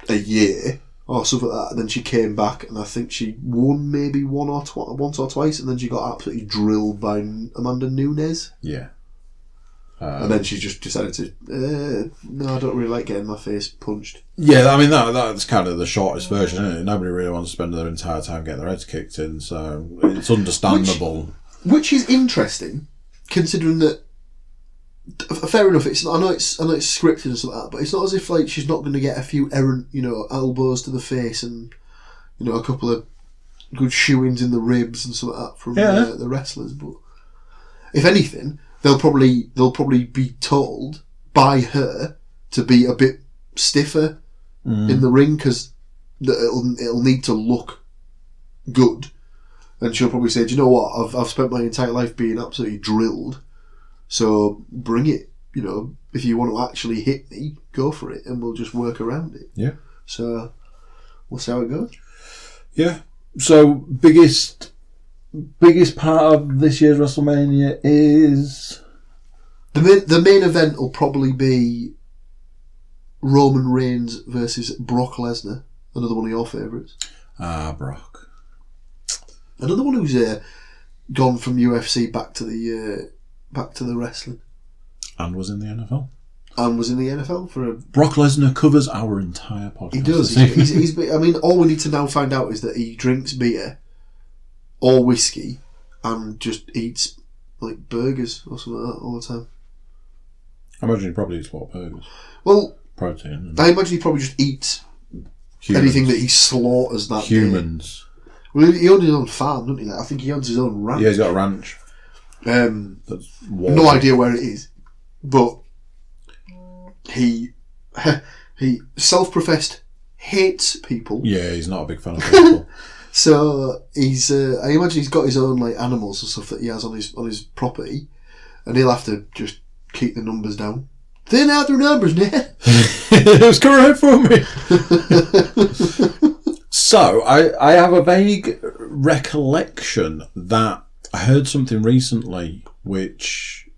a year or something like that, and then she came back, and I think she won maybe once or twice, and then she got absolutely drilled by Amanda Nunes. Yeah. And then she just decided to, no, I don't really like getting my face punched. Yeah, I mean, that's kind of the shortest version, isn't it? Nobody really wants to spend their entire time getting their heads kicked in, so it's understandable. Which is interesting, considering that, fair enough, I know it's scripted and stuff like that, but it's not as if like she's not going to get a few errant, elbows to the face and, a couple of good shoe-ins in the ribs and stuff like that from the wrestlers. But if anything, they'll probably be told by her to be a bit stiffer in the ring, because it'll need to look good, and she'll probably say, "Do you know what? I've spent my entire life being absolutely drilled, so bring it. If you want to actually hit me, go for it, and we'll just work around it." Yeah. So we'll see how it goes. Yeah. So biggest part of this year's WrestleMania is the main event will probably be Roman Reigns versus Brock Lesnar, another one of your favourites. Brock. Another one who's gone from UFC back to the wrestling, and was in the NFL. For a... Brock Lesnar covers our entire podcast. He does. He's I mean, all we need to now find out is that he drinks beer or whiskey and just eats like burgers or something like that all the time. I imagine he probably eats a lot of burgers. Well, protein. I imagine he probably just eats anything that he slaughters that humans. day. Well, he owns his own farm, doesn't he? I think he owns his own ranch. Yeah, he's got a ranch. That's no idea where it is, but he self-professed hates people. Yeah, he's not a big fan of people. So he's I imagine he's got his own like animals and stuff that he has on his property, and he'll have to just keep the numbers down. Thin out their numbers, man. It's correct for me. So I have a vague recollection that I heard something recently, which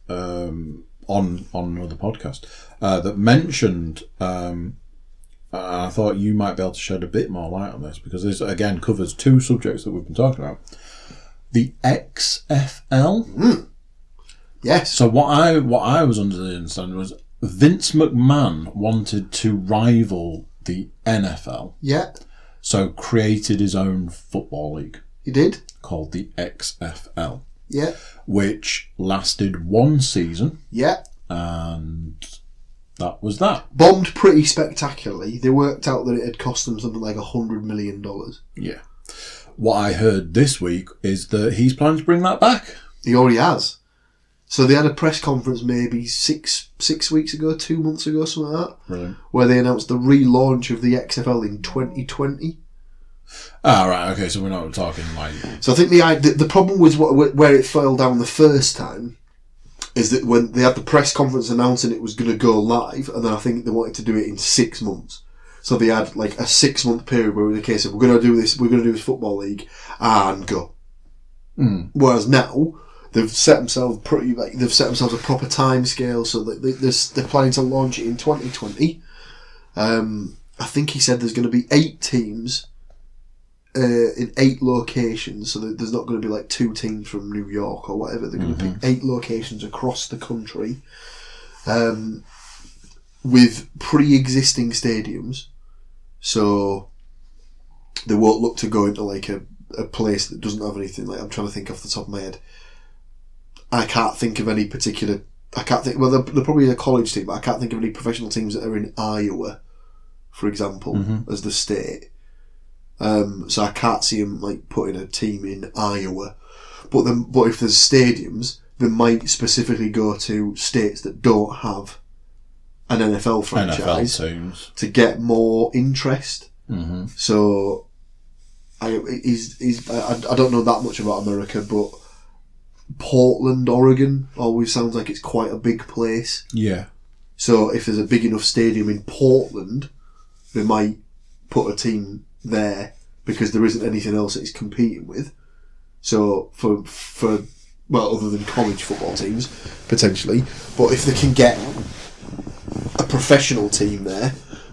on another podcast that mentioned. I thought you might be able to shed a bit more light on this, because this again covers two subjects that we've been talking about. The XFL. Yes. So what I was under the understanding was Vince McMahon wanted to rival the NFL. Yeah. So created his own football league. He did. Called the XFL. Yeah. Which lasted one season. Yeah. And that was that. Bombed pretty spectacularly. They worked out that it had cost them something like $100 million. Yeah. What I heard this week is that he's planning to bring that back. He already has. So they had a press conference maybe 6 weeks ago, 2 months ago, something like that. Brilliant. Where they announced the relaunch of the XFL in 2020. Right, okay, so we're not talking like... So I think the problem with where it fell down the first time is that when they had the press conference announcing it was going to go live, and then I think they wanted to do it in 6 months. So they had like a 6 month period where it was the case of we're going to do this football league and go. Whereas now they've set themselves a proper time scale, so that they're planning to launch it in 2020. I think he said there's going to be 8 teams in 8 locations, so there's not going to be like 2 teams from New York or whatever. They're going to pick 8 locations across the country, with pre-existing stadiums, so they won't look to go into like a place that doesn't have anything. Like, I'm trying to think off the top of my head. I can't think of any particular. Well, they're probably a college team, but I can't think of any professional teams that are in Iowa, for example, as the state. So I can't see them like putting a team in Iowa. But if there's stadiums, they might specifically go to states that don't have an NFL franchise to get more interest. So I don't know that much about America, but Portland, Oregon always sounds like it's quite a big place. Yeah. So if there's a big enough stadium in Portland, they might put a team there because there isn't anything else that it's competing with. So for well, other than college football teams, potentially. But if they can get a professional team there,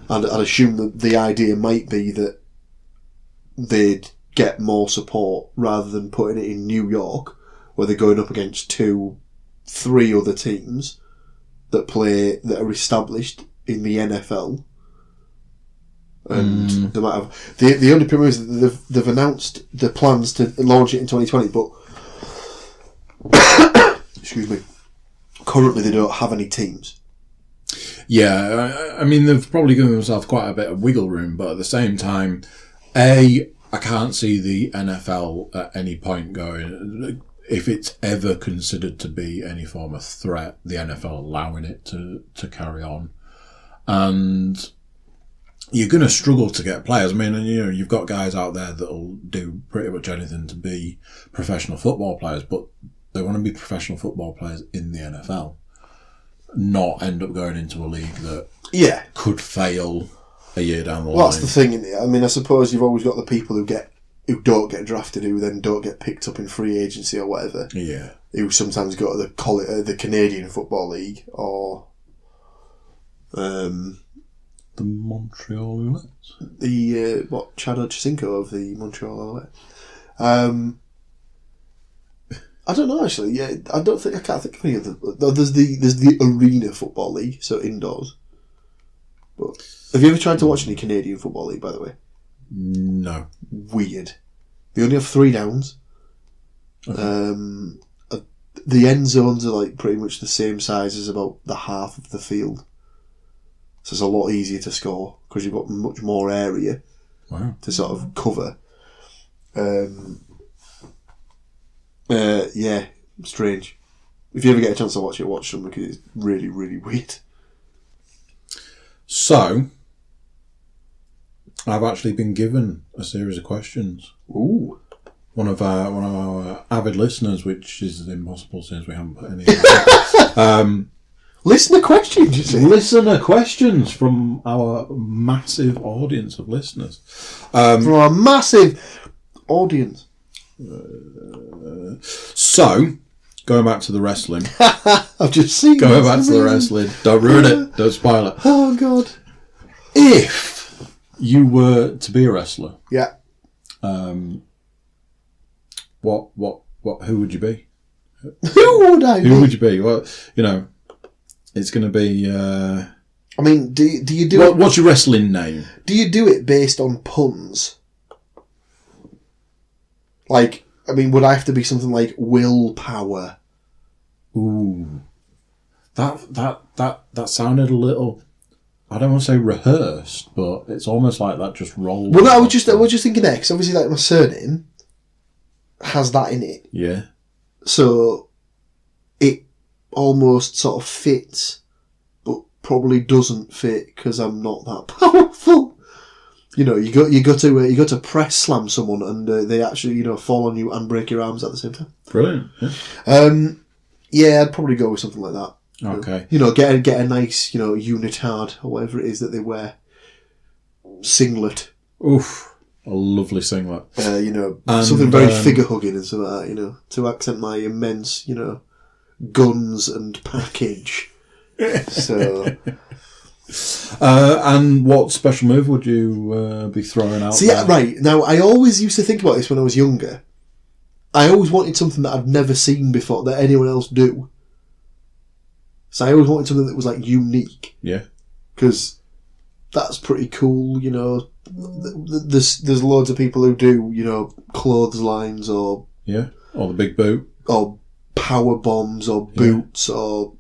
and I'd assume that the idea might be that they'd get more support rather than putting it in New York, where they're going up against 2-3 other teams that are established in the NFL. And they might have the only problem is that they've announced the plans to launch it in 2020, but excuse me, currently they don't have any teams. Yeah, I mean, they've probably given themselves quite a bit of wiggle room, but at the same time, I can't see the NFL at any point going, if it's ever considered to be any form of threat, the NFL allowing it to carry on. And you're going to struggle to get players. I mean, you've got guys out there that'll do pretty much anything to be professional football players, but they want to be professional football players in the NFL, not end up going into a league that could fail a year down the line. Well, that's the thing, isn't it? I mean, I suppose you've always got the people who don't get drafted, who then don't get picked up in free agency or whatever. Yeah. Who sometimes go to the Canadian Football League or the Montreal Alouettes? Chad Ochocinco of the Montreal Alouettes. I don't know, actually. Yeah, I can't think of any other. There's the Arena Football League, so indoors. But have you ever tried to watch any Canadian Football League, by the way? No. Weird. They only have 3 downs. Okay. The end zones are like pretty much the same size as about the half of the field. So it's a lot easier to score because you've got much more area to sort of cover. Yeah, strange. If you ever get a chance to watch them because it's really, really weird. So, I've actually been given a series of questions. Ooh. One of our avid listeners, which is impossible since we haven't put any. Listener questions, you see. Listener questions from our massive audience of listeners. From our massive audience. So, going back to the wrestling. I've just seen. Going back to the wrestling. Don't ruin it. Don't spoil it. Oh God. If you were to be a wrestler, who would you be? Who would I be? Who would you be? Well, it's going to be. I mean, do you do it? What's your wrestling name? Do you do it based on puns? Like, I mean, would I have to be something like willpower? Ooh, that sounded a little. I don't want to say rehearsed, but it's almost like that just rolled. Well, I was just thinking that because obviously, like my surname has that in it. Yeah. So it almost sort of fits, but probably doesn't fit because I'm not that powerful. You go to press slam someone and they actually fall on you and break your arms at the same time. Brilliant. Yeah, I'd probably go with something like that. Okay. Get a nice unitard or whatever it is that they wear. Singlet. Oof. A lovely singlet. Something very figure hugging and something like that, to accent my immense, guns and package. So. And what special move would you be throwing out? See, right. Now, I always used to think about this when I was younger. I always wanted something that I'd never seen before, that anyone else do. So I always wanted something that was, like, unique. Yeah. Because that's pretty cool, There's loads of people who do, clotheslines or... Yeah, or the big boot. Or power bombs or boots or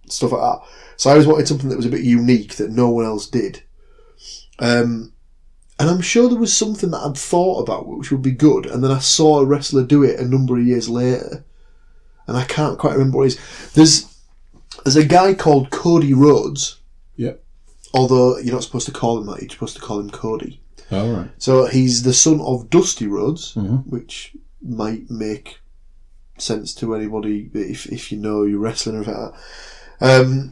stuff like that. So I always wanted something that was a bit unique that no one else did. And I'm sure there was something that I'd thought about which would be good, and then I saw a wrestler do it a number of years later, and I can't quite remember what it is. There's a guy called Cody Rhodes. Yep. Although you're not supposed to call him that, you're supposed to call him Cody. Oh, right. So he's the son of Dusty Rhodes, which might make sense to anybody if you know your wrestling or anything like that.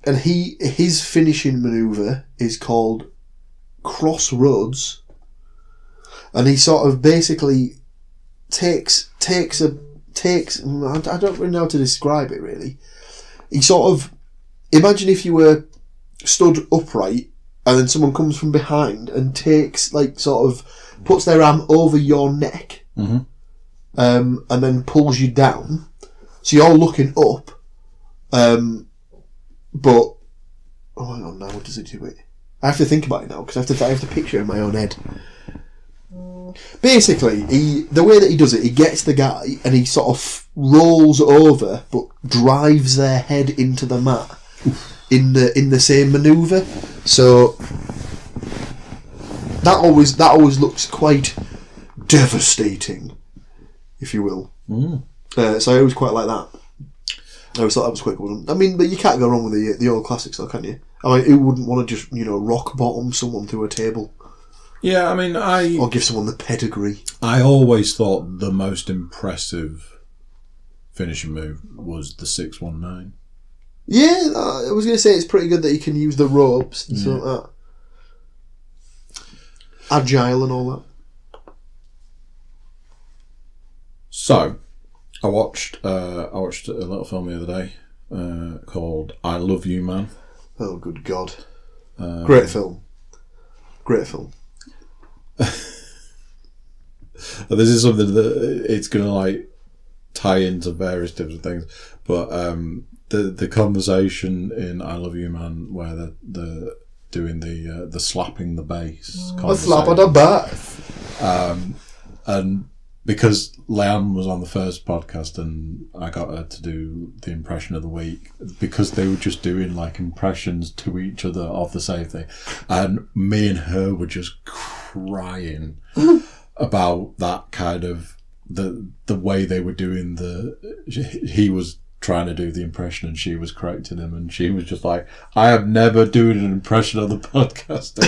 And his finishing manoeuvre is called Crossroads, and he sort of basically takes a takes... I don't really know how to describe it, really. He sort of... Imagine if you were stood upright and then someone comes from behind and takes, like, sort of... puts their arm over your neck and then pulls you down. So you're looking up. But... Oh, hang on now. What does it do it? I have to think about it now because I have to picture it in my own head. Basically, the way that he does it, he gets the guy and he sort of rolls over, but drives their head into the mat in the same manoeuvre. So that always looks quite devastating, if you will. So I always quite like that. I always thought that was quite good. I mean, but you can't go wrong with the old classics, though, can you? I mean, who wouldn't want to just rock bottom someone through a table? Yeah, I mean, or give someone the pedigree. I always thought the most impressive finishing move was the 619. Yeah, I was going to say it's pretty good that you can use the ropes and stuff like that. Agile and all that. So, I watched a little film the other day called "I Love You, Man." Oh, good God! Great film. Great film. This is something that it's going to like tie into various different things, but the conversation in "I Love You, Man" where they're doing the slapping the bass, a slap on the bass, and because Leanne was on the first podcast and I got her to do the impression of the week because they were just doing like impressions to each other of the same thing, and me and her were just crying about that kind of the way they were doing he was trying to do the impression and she was correcting him and she was just like, I have never done an impression on the podcast.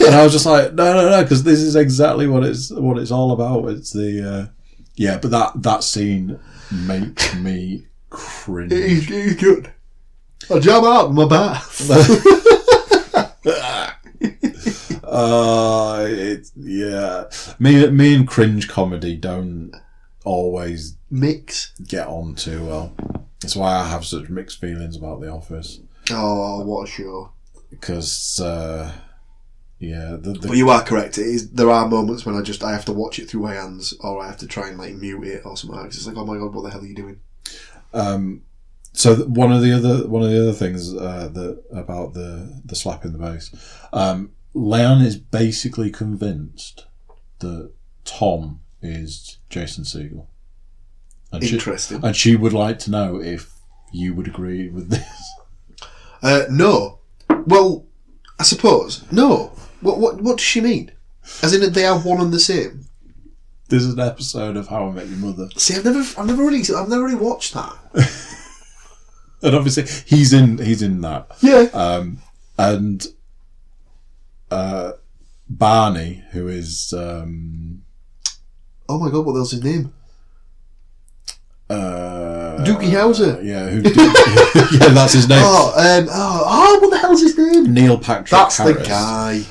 And I was just like, no, because this is exactly what it's all about. It's the but that scene makes me cringe. He's good. I'll jump out of my bath. Me and cringe comedy don't always mix get on too well. That's why I have such mixed feelings about The Office. Oh, what a show! Because but you are correct. There are moments when I have to watch it through my hands, or I have to try and like mute it or something. It's like, oh my God, what the hell are you doing? So one of the other things about the slap in the bass, Leon is basically convinced that Tom is Jason Segel. And interesting. She would like to know if you would agree with this. No. Well, I suppose no. What does she mean? As in, they are one and the same. There's an episode of How I Met Your Mother. See, I've never really watched that. And obviously, he's in that. Yeah. And Barney, who is oh my God, what else is his name? Dookie Howser. Yeah, yeah, that's his name. What the hell's his name? Neil Patrick That's Harris. the guy.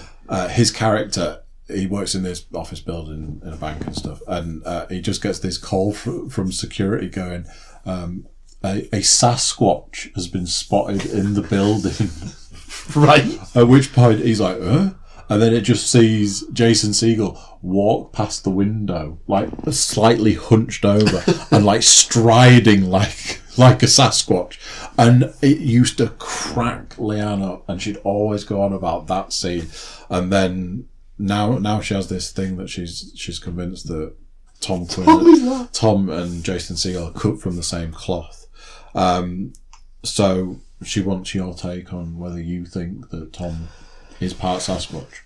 His character, he works in this office building in a bank and stuff, and he just gets this call from security going, a Sasquatch has been spotted in the building. Right. At which point he's like, and then it just sees Jason Segel walk past the window, like slightly hunched over and like striding like a Sasquatch. And it used to crack Leanne up, and she'd always go on about that scene. And then now she has this thing that she's convinced that Tom and Jason Segel are cut from the same cloth. So she wants your take on whether you think that Tom is part Sasquatch.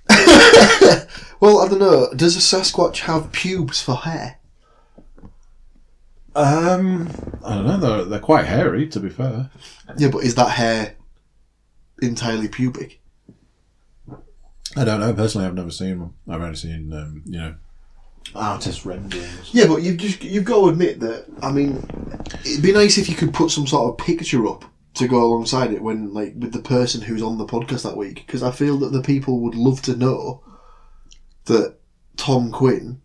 Well, I don't know. Does a Sasquatch have pubes for hair? I don't know. They're quite hairy, to be fair. Yeah, but is that hair entirely pubic? I don't know. Personally, I've never seen one. I've only seen, artist renderings. Yeah, but you've got to admit that. I mean, it'd be nice if you could put some sort of picture up to go alongside it when, like, with the person who's on the podcast that week, because I feel that the people would love to know that Tom Quinn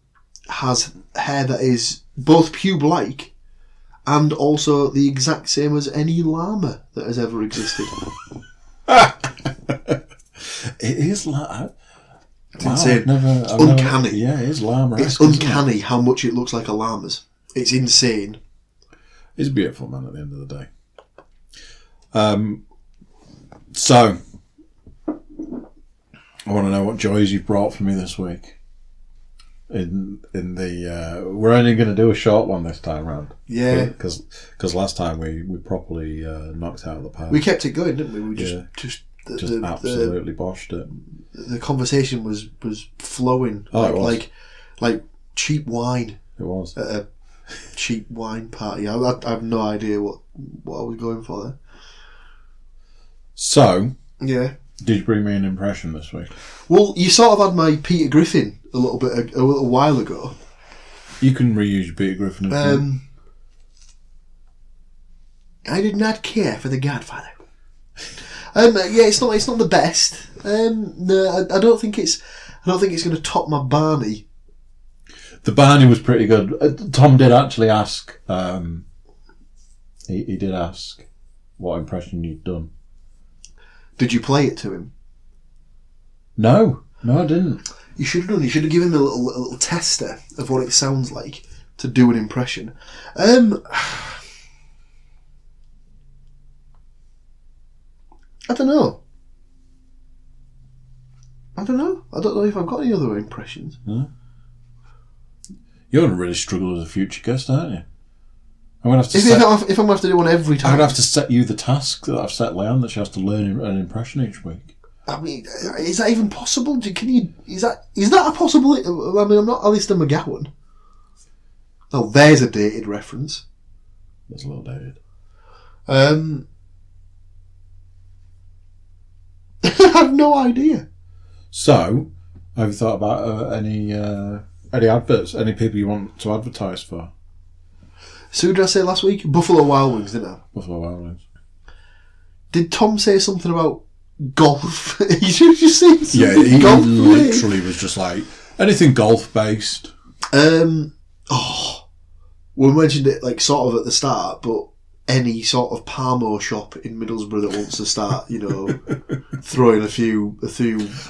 has hair that is both pube-like and also the exact same as any llama that has ever existed. It is like... It's insane. It's uncanny. Yeah, it is llama. It's uncanny how much it looks like a llama's. It's insane. It's beautiful, man, at the end of the day. So, I want to know what joys you've brought for me this week. In the we're only going to do a short one this time round. Yeah, because last time we properly knocked out the park. We kept it going, didn't we? We just absolutely boshed it. The conversation was flowing like cheap wine. It was at a cheap wine party. I have no idea what I was going for there. So yeah, did you bring me an impression this week? Well, you sort of had my Peter Griffin a little while ago. You can reuse your Peter Griffin. I did not care for The Godfather. Yeah, it's not the best. No, I don't think it's going to top my Barney. The Barney was pretty good. Tom did actually ask. He did ask what impression you'd done. Did you play it to him? No, I didn't. You should have done. You should have given him a little tester of what it sounds like to do an impression. I don't know. I don't know if I've got any other impressions. No? You're going to really struggle as a future guest, aren't you? I'm going to have to if I'm going to have to do one every time. I'm going to have to set you the task that I've set Leanne, that she has to learn an impression each week. I mean, is that even possible? Is that a possibility? I mean, I'm not Alistair McGowan. Oh, there's a dated reference. That's a little dated. I have no idea. So, have you thought about any adverts? Any people you want to advertise for? So who did I say last week? Buffalo Wild Wings, didn't I? Buffalo Wild Wings. Did Tom say something about golf? You should just see he literally was just like anything golf based. We mentioned it like sort of at the start, but any sort of Parmo shop in Middlesbrough that wants to start, throwing a few.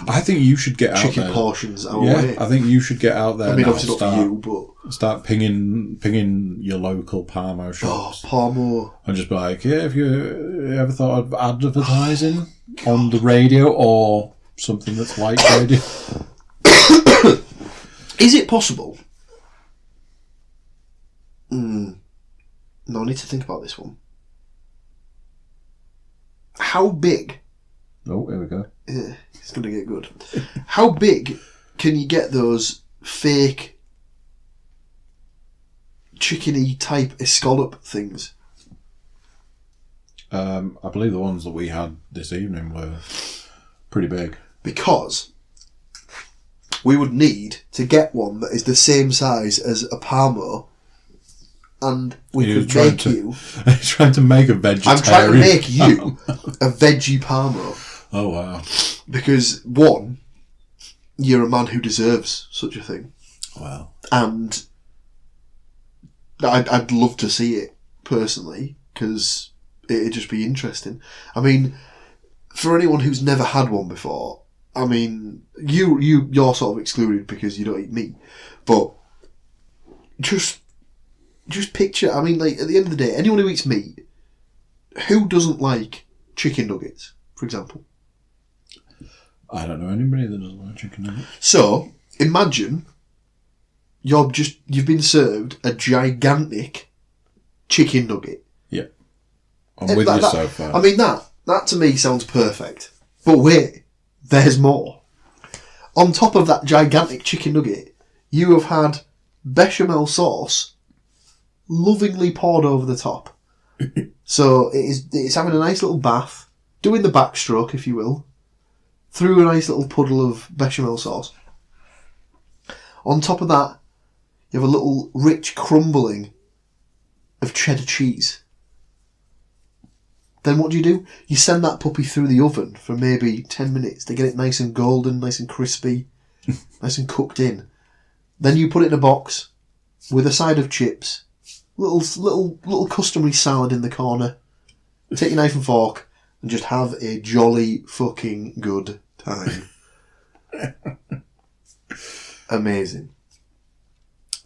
I think you should get out there. Chicken portions our way. I think you should get out there. I mean, obviously not you, but start pinging your local Parmo shops. Oh, Parmo. And just be like, have you ever thought of advertising on the radio or something that's like radio? Is it possible? No, I need to think about this one. How big? Oh, here we go. Yeah, it's going to get good. How big can you get those fake chickeny type escallop things? I believe the ones that we had this evening were pretty big. Because we would need to get one that is the same size as a Parmo. And we could make you... He's trying to make a vegetarian... I'm trying to make you a veggie Parmo. Oh, wow. Because, one, you're a man who deserves such a thing. Wow. And I'd love to see it, personally, because it'd just be interesting. I mean, for anyone who's never had one before, I mean, you're sort of excluded because you don't eat meat. But just picture, I mean, like, at the end of the day, anyone who eats meat, who doesn't like chicken nuggets, for example? I don't know anybody that doesn't like chicken nuggets. So, imagine you've been served a gigantic chicken nugget. Yeah. I'm with you so far. I mean, that to me sounds perfect. But wait, there's more. On top of that gigantic chicken nugget, you have had bechamel sauce lovingly poured over the top. So it's having a nice little bath, doing the backstroke, if you will, through a nice little puddle of bechamel sauce. On top of that, you have a little rich crumbling of cheddar cheese. Then what do? You send that puppy through the oven for maybe 10 minutes to get it nice and golden, nice and crispy, nice and cooked in. Then you put it in a box with a side of chips, little customary salad in the corner. Take your knife and fork and just have a jolly fucking good time. Amazing.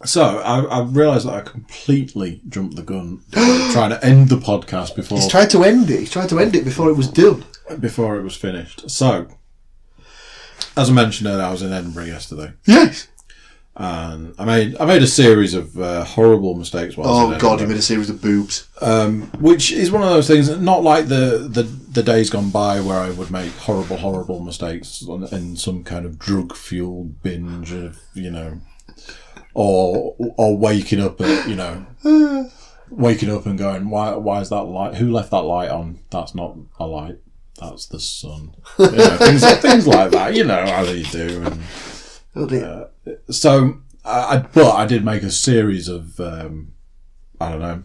So, I realised that I completely jumped the gun trying to end the podcast before... He's tried to end it. He's tried to end it before it was done. Before it was finished. So, as I mentioned earlier, I was in Edinburgh yesterday. Yes. And I made a series of horrible mistakes. Oh, God, you made a series of boobs. Which is one of those things, not like the days gone by where I would make horrible mistakes in some kind of drug-fueled binge of, or waking up and, waking up and going, why is that light? Who left that light on? That's not a light. That's the sun. Things like that. How you do. And, oh dear. So, I did make a series of I don't know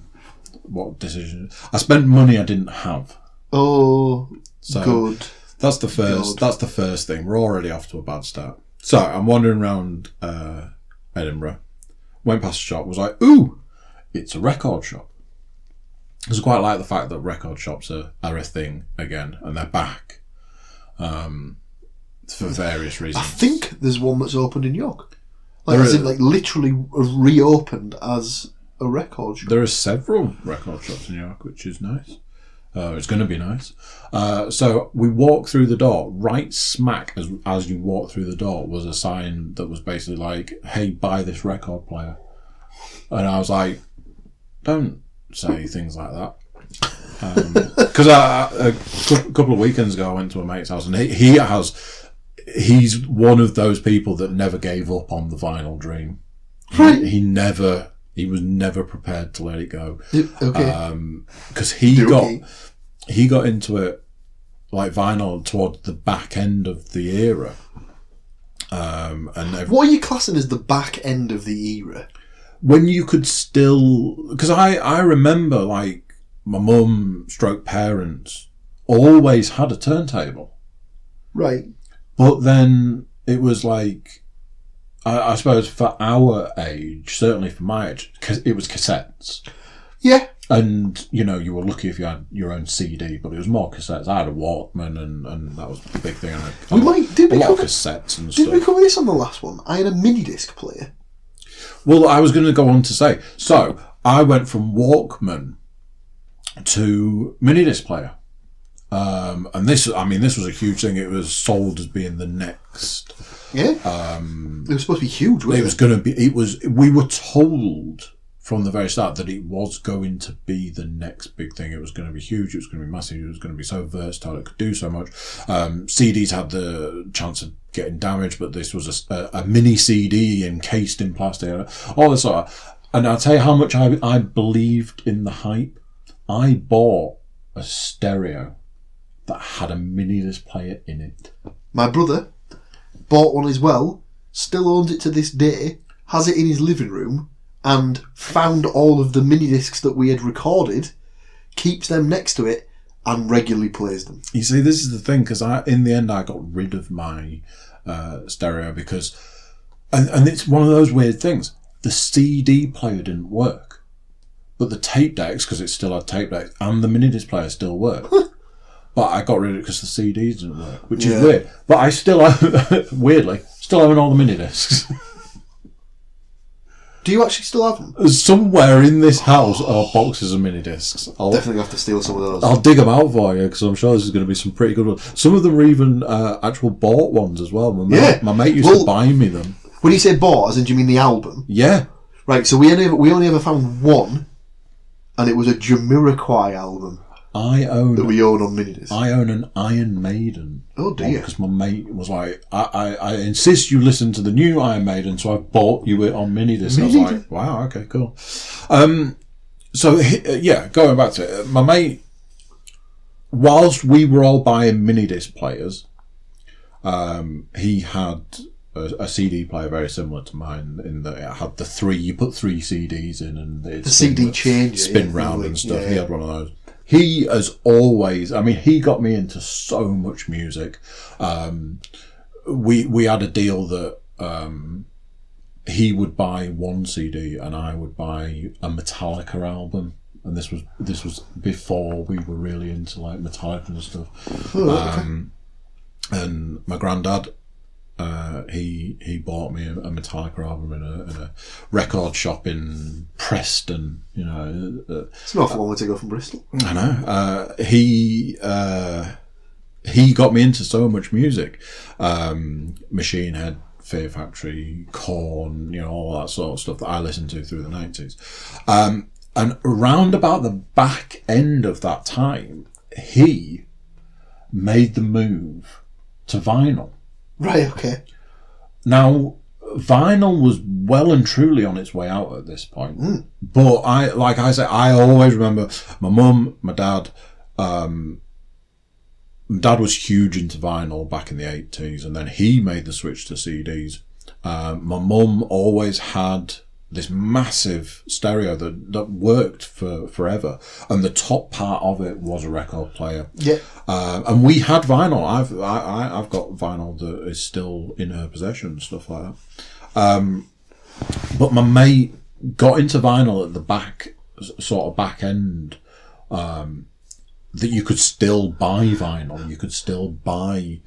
what decision. I spent money I didn't have. Oh, so good. That's the first. That's the first thing. We're already off to a bad start. So I'm wandering around Edinburgh. Went past a shop. Was like, ooh, it's a record shop. Because I quite like the fact that record shops are a thing again, and they're back for various reasons. I think there's one that's opened in York. Literally reopened as a record shop. There are several record shops in York, which is nice. It's going to be nice. So we walk through the door. Right smack as you walk through the door was a sign that was basically like, "Hey, buy this record player." And I was like, "Don't say things like that." Because a couple of weekends ago I went to a mate's house, and he's one of those people that never gave up on the vinyl dream. Right. He was never prepared to let it go. Okay. Because he got into it like vinyl towards the back end of the era. What are you classing as the back end of the era? When you could still, because I remember like my mum / parents always had a turntable. Right. But then it was like, I suppose for our age, certainly for my age, it was cassettes. Yeah. And, you were lucky if you had your own CD, but it was more cassettes. I had a Walkman, and that was the big thing. A lot of cassettes and stuff. Did we cover this on the last one? I had a mini disc player. Well, I was going to go on to say, so I went from Walkman to mini disc player. And this was a huge thing. It was sold as being the next. Yeah. It was supposed to be huge, wasn't it? It was going to be, we were told from the very start that it was going to be the next big thing. It was going to be huge. It was going to be massive. It was going to be so versatile. It could do so much. CDs had the chance of getting damaged, but this was a mini CD encased in plastic. All this sort of. And I'll tell you how much I believed in the hype. I bought a stereo that had a mini disc player in it. My brother bought one as well, still owns it to this day, has it in his living room, and found all of the mini discs that we had recorded, keeps them next to it, and regularly plays them. You see, this is the thing, because in the end I got rid of my stereo because, and it's one of those weird things, the CD player didn't work, but the tape decks, because it still had tape decks, and the mini disc player still worked. But I got rid of it because the CDs didn't work, which is weird. But I still have, weirdly, own all the mini discs. Do you actually still have them? Somewhere in this house are boxes of mini discs. I'll definitely have to steal some of those. I'll dig them out for you because I'm sure this is going to be some pretty good ones. Some of them are even actual bought ones as well. My mate used to buy me them. When you say bought, as in, do you mean the album? Yeah. Right, so we only ever found one, and it was a Jamiroquai album. That we own on minidisc. I own an Iron Maiden. Oh dear! Because my mate was like, I insist you listen to the new Iron Maiden, so I bought you it on minidisc. I was like, wow, okay, cool. So going back to it, my mate, whilst we were all buying minidisc players, he had a CD player very similar to mine in that it had the three. You put 3 CDs in, and the CD changer spin round and stuff. Yeah. He had one of those. He has always, he got me into so much music. We had a deal that he would buy one CD and I would buy a Metallica album. And this was before we were really into like Metallica and stuff. And my granddad, he bought me a Metallica album in a record shop in Preston. You know, it's an awful long way to go from Bristol. I know. He got me into so much music, Machine Head, Fear Factory, Korn, you know, all that sort of stuff that I listened to through the 90s. And around about the back end of that time, he made the move to vinyl. Right, okay. Now, vinyl was well and truly on its way out at this point. But I always remember my mum, my dad. My dad was huge into vinyl back in the 80s, and then he made the switch to CDs. My mum always had this massive stereo that worked for forever, and the top part of it was a record player. Yeah. And we had vinyl. I've got vinyl that is still in her possession, stuff like that. But my mate got into vinyl at the back end, that you could still buy vinyl. You could still buy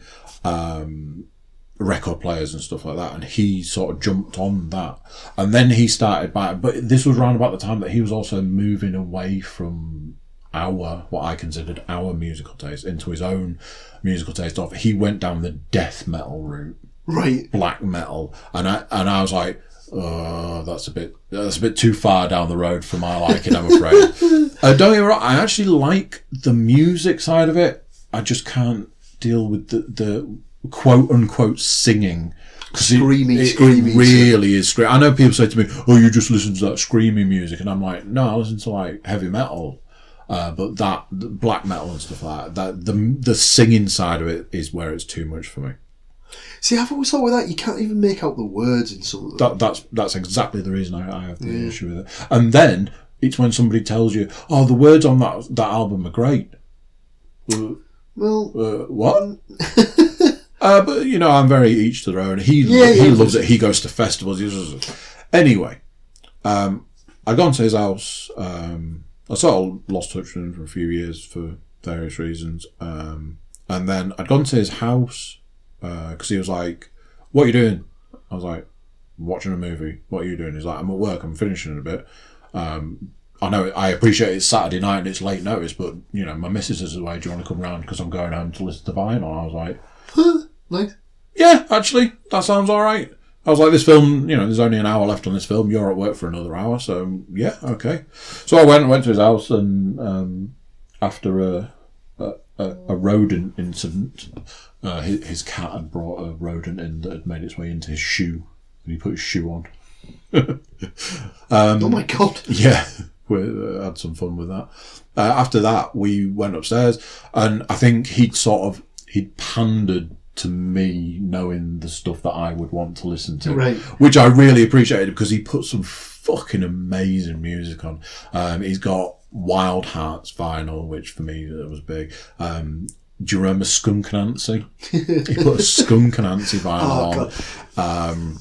record players and stuff like that, and he sort of jumped on that, and then he started buying. But this was around about the time that he was also moving away from what I considered our musical taste into his own musical taste. He went down the death metal route, right? Black metal, and I was like, oh, that's a bit too far down the road for my liking, I'm afraid. Don't get me wrong, I actually like the music side of it. I just can't deal with the quote unquote singing. Screamy. It really is screamy. I know people say to me, oh, you just listen to that screamy music, and I'm like, no, I listen to like heavy metal, but the black metal and stuff like that, the singing side of it is where it's too much for me. See, I've always thought with that, you can't even make out the words in some of them. That's exactly the reason I have the issue with it. And then it's when somebody tells you, oh, the words on that album are great. What? But you know, I'm very each to their own. He loves it. He goes to festivals. Anyway, I'd gone to his house. I sort of lost touch with him for a few years for various reasons. And then I'd gone to his house because he was like, "What are you doing?" I was like, "Watching a movie." "What are you doing?" He's like, "I'm at work. I'm finishing in a bit." I know, I appreciate it's Saturday night and it's late notice, but you know, my missus is away. Do you want to come round? Because I'm going home to listen to vinyl. I was like, nice. Yeah, actually, that sounds all right. I was like, this film, you know, there's only an hour left on this film. You're at work for another hour, so yeah, okay. So I went to his house, and after a rodent incident, his cat had brought a rodent in that had made its way into his shoe, and he put his shoe on. Oh my god! Yeah, we had some fun with that. After that, we went upstairs, and I think he'd pandered to me knowing the stuff that I would want to listen to, right? Which I really appreciated because he put some fucking amazing music on. He's got Wild Hearts vinyl, which for me was big. Do you remember Skunk Nancy? He put a Skunk Nancy vinyl on.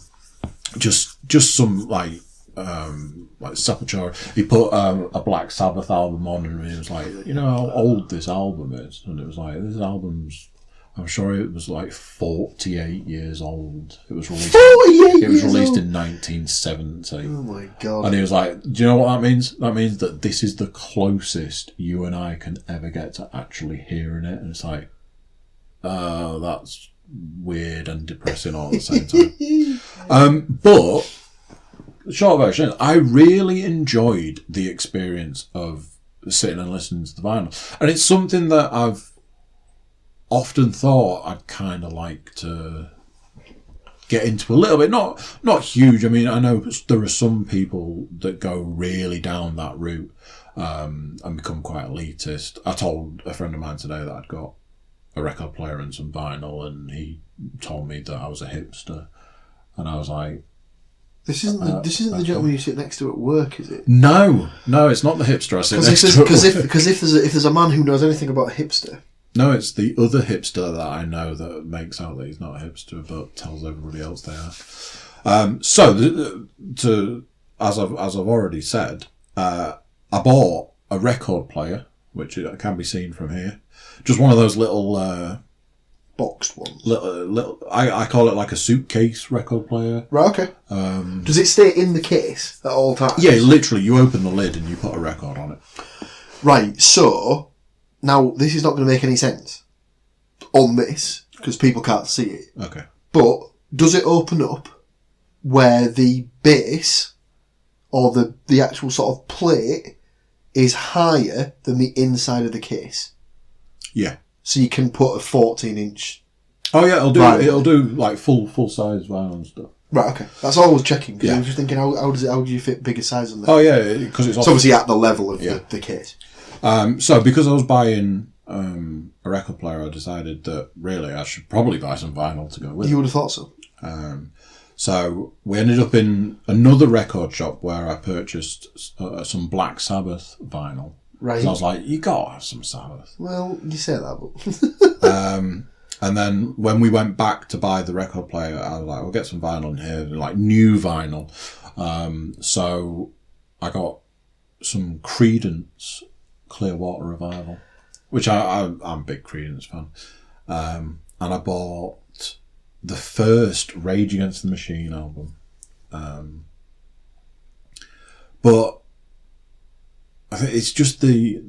Just some like Sepultura. He put a Black Sabbath album on, and he was like, you know how old this album is, and it was like, this album's, I'm sure it was like 48 years old. It was released. 48 It was released old. in 1970. Oh my god! And he was like, "Do you know what that means? That means that this is the closest you and I can ever get to actually hearing it." And it's like, oh, that's weird and depressing all at the same time. But the short version, I really enjoyed the experience of sitting and listening to the vinyl, and it's something that I've often thought I'd kind of like to get into a little bit, not huge. I mean, I know there are some people that go really down that route and become quite elitist. I told a friend of mine today that I'd got a record player and some vinyl, and he told me that I was a hipster, and I was like, This isn't the gentleman you sit next to at work, is it? No, it's not the hipster I sit next to. Because if there's a man who knows anything about a hipster. No, it's the other hipster that I know that makes out that he's not a hipster but tells everybody else they As I've already said, I bought a record player, which can be seen from here. Just one of those little boxed ones. Little. I call it like a suitcase record player. Right. Okay. Does it stay in the case at all times? Yeah, literally. You open the lid and you put a record on it. Right. So now this is not going to make any sense on this because people can't see it. Okay. But does it open up where the base or the actual sort of plate is higher than the inside of the case? Yeah. So you can put a 14-inch. Oh yeah, vinyl. It'll do like full size vinyl and stuff. Right. Okay. That's all I was checking because Yeah. I was just thinking, how do you fit bigger size on that? Oh yeah, because it's obviously at the level of the case. So because I was buying a record player, I decided that really I should probably buy some vinyl to go with it. You would have thought so. So we ended up in another record shop where I purchased some Black Sabbath vinyl. Right. So I was like, you gotta have some Sabbath. Well, you say that, but... And then when we went back to buy the record player, I was like, we'll get some vinyl in here, like new vinyl. So I got some Creedence Clearwater Revival, which I'm a big Creedence fan. And I bought the first Rage Against the Machine album. But I think it's just the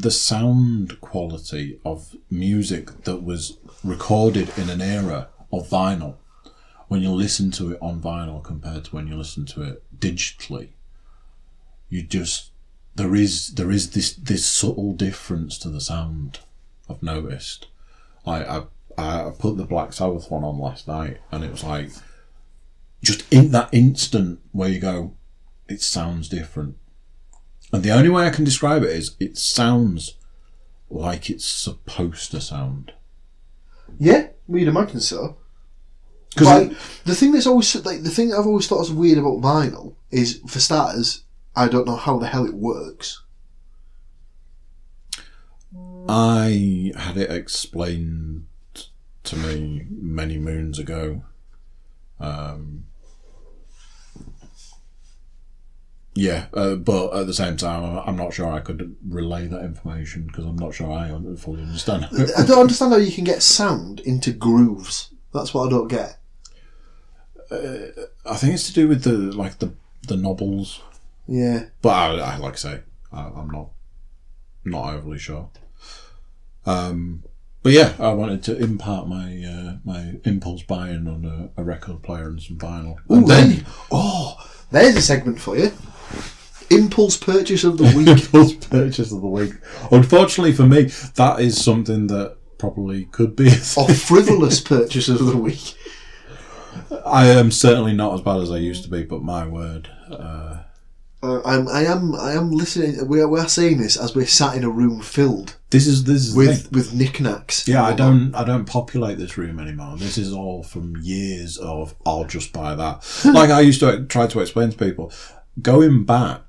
sound quality of music that was recorded in an era of vinyl. When you listen to it on vinyl compared to when you listen to it digitally, you just there is this subtle difference to the sound. I've noticed. I put the Black Sabbath one on last night, and it was like just in that instant where you go, it sounds different. And the only way I can describe it is it sounds like it's supposed to sound. Yeah, well, you'd imagine so. Like, the thing that's always like the thing that I've always thought was weird about vinyl is, for starters, I don't know how the hell it works. I had it explained to me many moons ago. But at the same time, I'm not sure I could relay that information because I'm not sure I fully understand. I don't understand how you can get sound into grooves. That's what I don't get. I think it's to do with the knobbles. Yeah. But I like I say, I'm not overly sure. But yeah, I wanted to impart my my impulse buying on a record player and some vinyl. There's a segment for you. Impulse purchase of the week. Impulse purchase of the week. Unfortunately for me, that is something that probably could be a thing. Or frivolous purchase of the week. I am certainly not as bad as I used to be, but my word. I am listening. We are saying this as we're sat in a room filled. This is with knickknacks. Yeah, I don't populate this room anymore. This is all from years of I'll just buy that. Like I used to try to explain to people, going back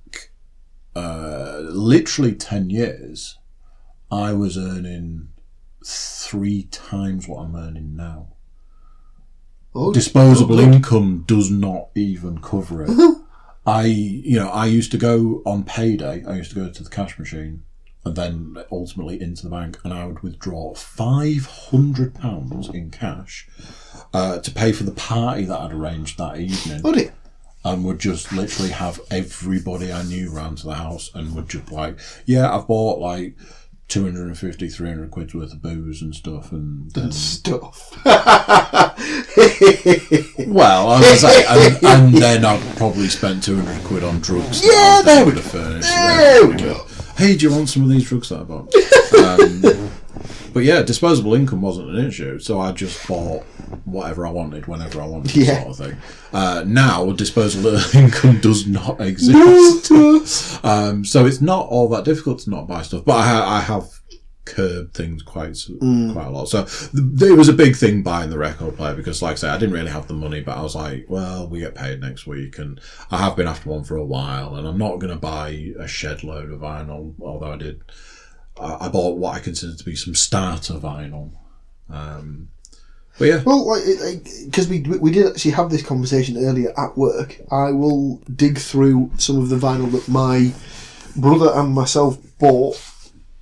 literally 10 years, I was earning 3 times what I'm earning now. Disposable income does not even cover it. I used to go on payday. I used to go to the cash machine and then ultimately into the bank, and I would withdraw £500 in cash to pay for the party that I'd arranged that evening. Oh dear. And would just literally have everybody I knew round to the house and would just like, yeah, I've bought like 250, 300 quid's worth of booze and stuff. And stuff. Well, I was like, and then I've probably spent 200 quid on drugs. Yeah, there we go. There we go. Hey, do you want some of these drugs that I bought? But yeah, disposable income wasn't an issue, so I just bought whatever I wanted, whenever I wanted, sort of thing. Now, disposable income does not exist. So it's not all that difficult to not buy stuff, but I have curbed things quite a lot. So it was a big thing buying the record player because, like I say, I didn't really have the money, but I was like, well, we get paid next week, and I have been after one for a while, and I'm not going to buy a shed load of vinyl, although I did. I bought what I consider to be some starter vinyl. But yeah. Well, because we did actually have this conversation earlier at work, I will dig through some of the vinyl that my brother and myself bought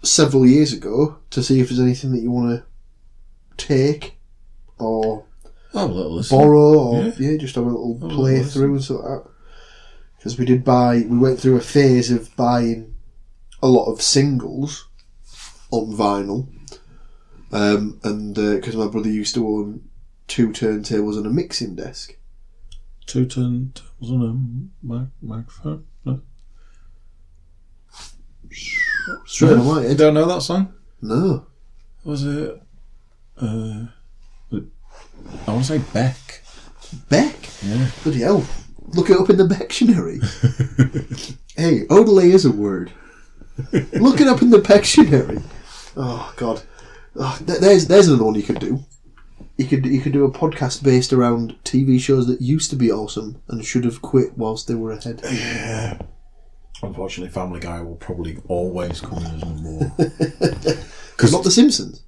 several years ago to see if there's anything that you want to take or borrow or just have a little playthrough and stuff like that. Because we went through a phase of buying a lot of singles on vinyl. And because my brother used to own 2 turntables and a mixing desk. 2 turntables and a microphone? No. Straight on my head. You don't know that song? No. Was it... I want to say Beck. Beck? Yeah. Bloody hell. Look it up in the Bectionary. Hey, Odelay is a word. Look it up in the Bectionary. Oh, God. Oh, there's another one you could do. You could do a podcast based around TV shows that used to be awesome and should have quit whilst they were ahead. Yeah. Unfortunately, Family Guy will probably always come in as number one. Not The Simpsons.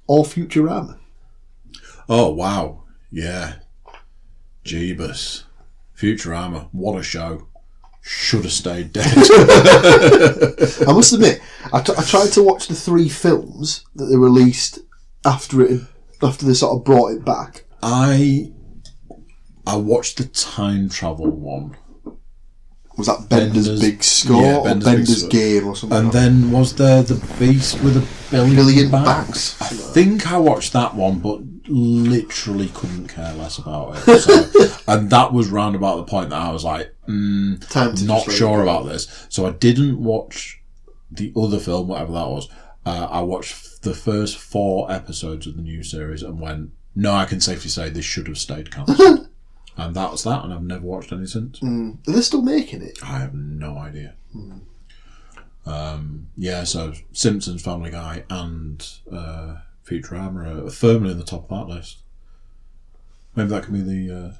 Or Futurama. Oh, wow. Yeah. Jeebus. Futurama. What a show. Should have stayed dead. I must admit, I tried to watch the 3 films that they released after they sort of brought it back. I watched the time travel one. Was that Bender's Big Score or Bender's Game or something? And then was there The Beast with a billion backs? I think I watched that one, but literally couldn't care less about it. So, and that was round about the point that I was like, not sure about this. So I didn't watch the other film, whatever that was. I watched the first 4 episodes of the new series and went, no, I can safely say this should have stayed cancelled. And that was that, and I've never watched any since. Are they still making it? I have no idea. So Simpsons, Family Guy, and Futurama are firmly in the top of that list. Maybe that can be the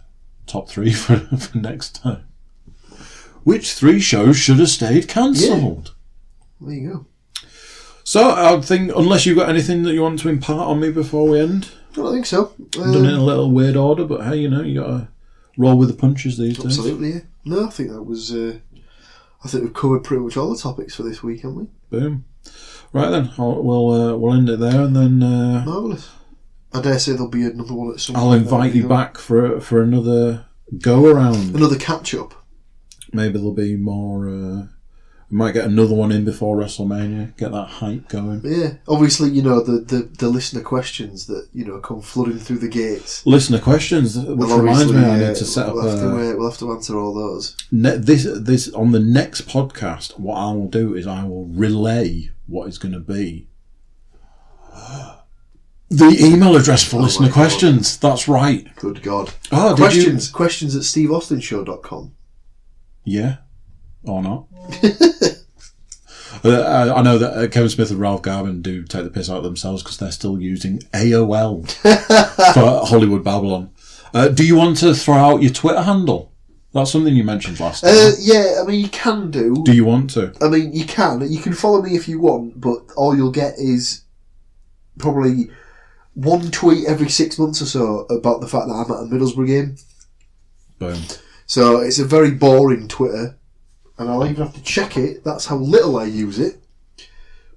top 3 for next time. Which 3 shows should have stayed cancelled? Yeah. There you go. So I think, unless you've got anything that you want to impart on me before we end. I don't think so. I've done it in a little weird order, but hey, you got to roll with the punches these days. Absolutely, yeah. No, I think that was... I think we've covered pretty much all the topics for this week, haven't we? Boom. Right then, we'll end it there and then... Marvellous. I dare say there'll be another one at some point. I'll invite you back for another go-around. Another catch-up. Maybe there'll be more... we might get another one in before WrestleMania, get that hype going. Yeah, obviously, the listener questions that, come flooding through the gates. Listener questions, which reminds me, I need to set up... We'll have to answer all those. This on the next podcast, what I will do is I will relay what is going to be the email address for listener questions. That's right. Good God. Oh, questions at steveaustinshow.com. Yeah. Or not. I know that Kevin Smith and Ralph Garman do take the piss out of themselves because they're still using AOL for Hollywood Babylon. Do you want to throw out your Twitter handle? That's something you mentioned last time. Yeah, I mean, you can do. Do you want to? I mean, you can. You can follow me if you want, but all you'll get is probably one tweet every 6 months or so about the fact that I'm at a Middlesbrough game. Boom. So it's a very boring Twitter. And I'll even have to check it. That's how little I use it.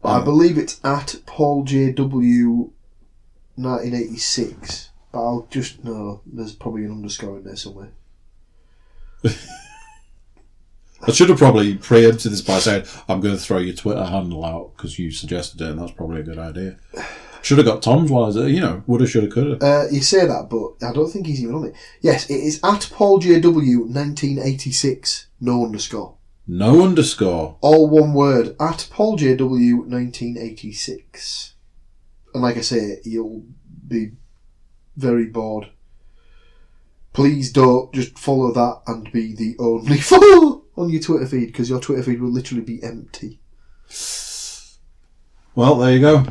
But I believe it's at PaulJW1986. But I'll just... No, there's probably an underscore in there somewhere. I should have probably preempted this by saying, I'm going to throw your Twitter handle out because you suggested it and that's probably a good idea. Should have got Tom's while I was there. Woulda, shoulda, coulda. You say that, but I don't think he's even on it. Yes, it is at PaulJW1986. No underscore. No underscore. All one word. At PaulJW1986. And like I say, you'll be very bored. Please don't just follow that and be the only follow on your Twitter feed, because your Twitter feed will literally be empty. Well, there you go.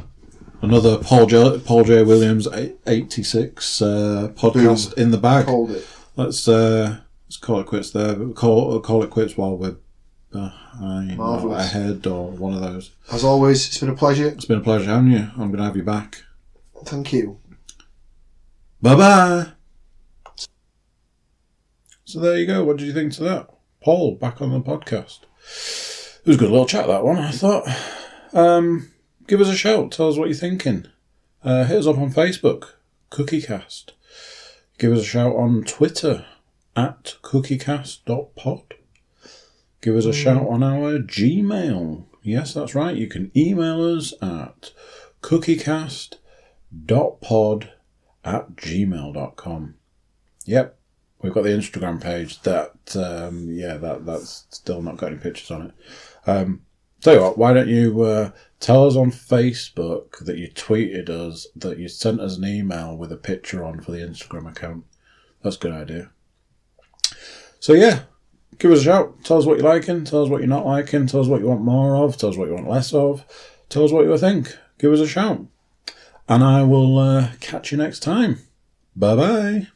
Another Paul J. Williams 86 podcast in the bag. Called it. Let's call it quits there. Call it quits while we're behind or ahead or one of those. As always, it's been a pleasure. It's been a pleasure having you. I'm going to have you back. Thank you. Bye-bye. So there you go. What did you think to that? Paul, back on the podcast. It was a good little chat, that one, I thought. Give us a shout. Tell us what you're thinking. Hit us up on Facebook, Cookiecast. Give us a shout on Twitter, at cookiecast.pod. Give us a shout on our Gmail. Yes, that's right. You can email us at cookiecast.pod@gmail.com. Yep, we've got the Instagram page that's still not got any pictures on it. Tell you what, why don't you tell us on Facebook that you tweeted us, that you sent us an email with a picture on for the Instagram account. That's a good idea. So yeah, give us a shout. Tell us what you're liking. Tell us what you're not liking. Tell us what you want more of. Tell us what you want less of. Tell us what you think. Give us a shout. And I will catch you next time. Bye-bye.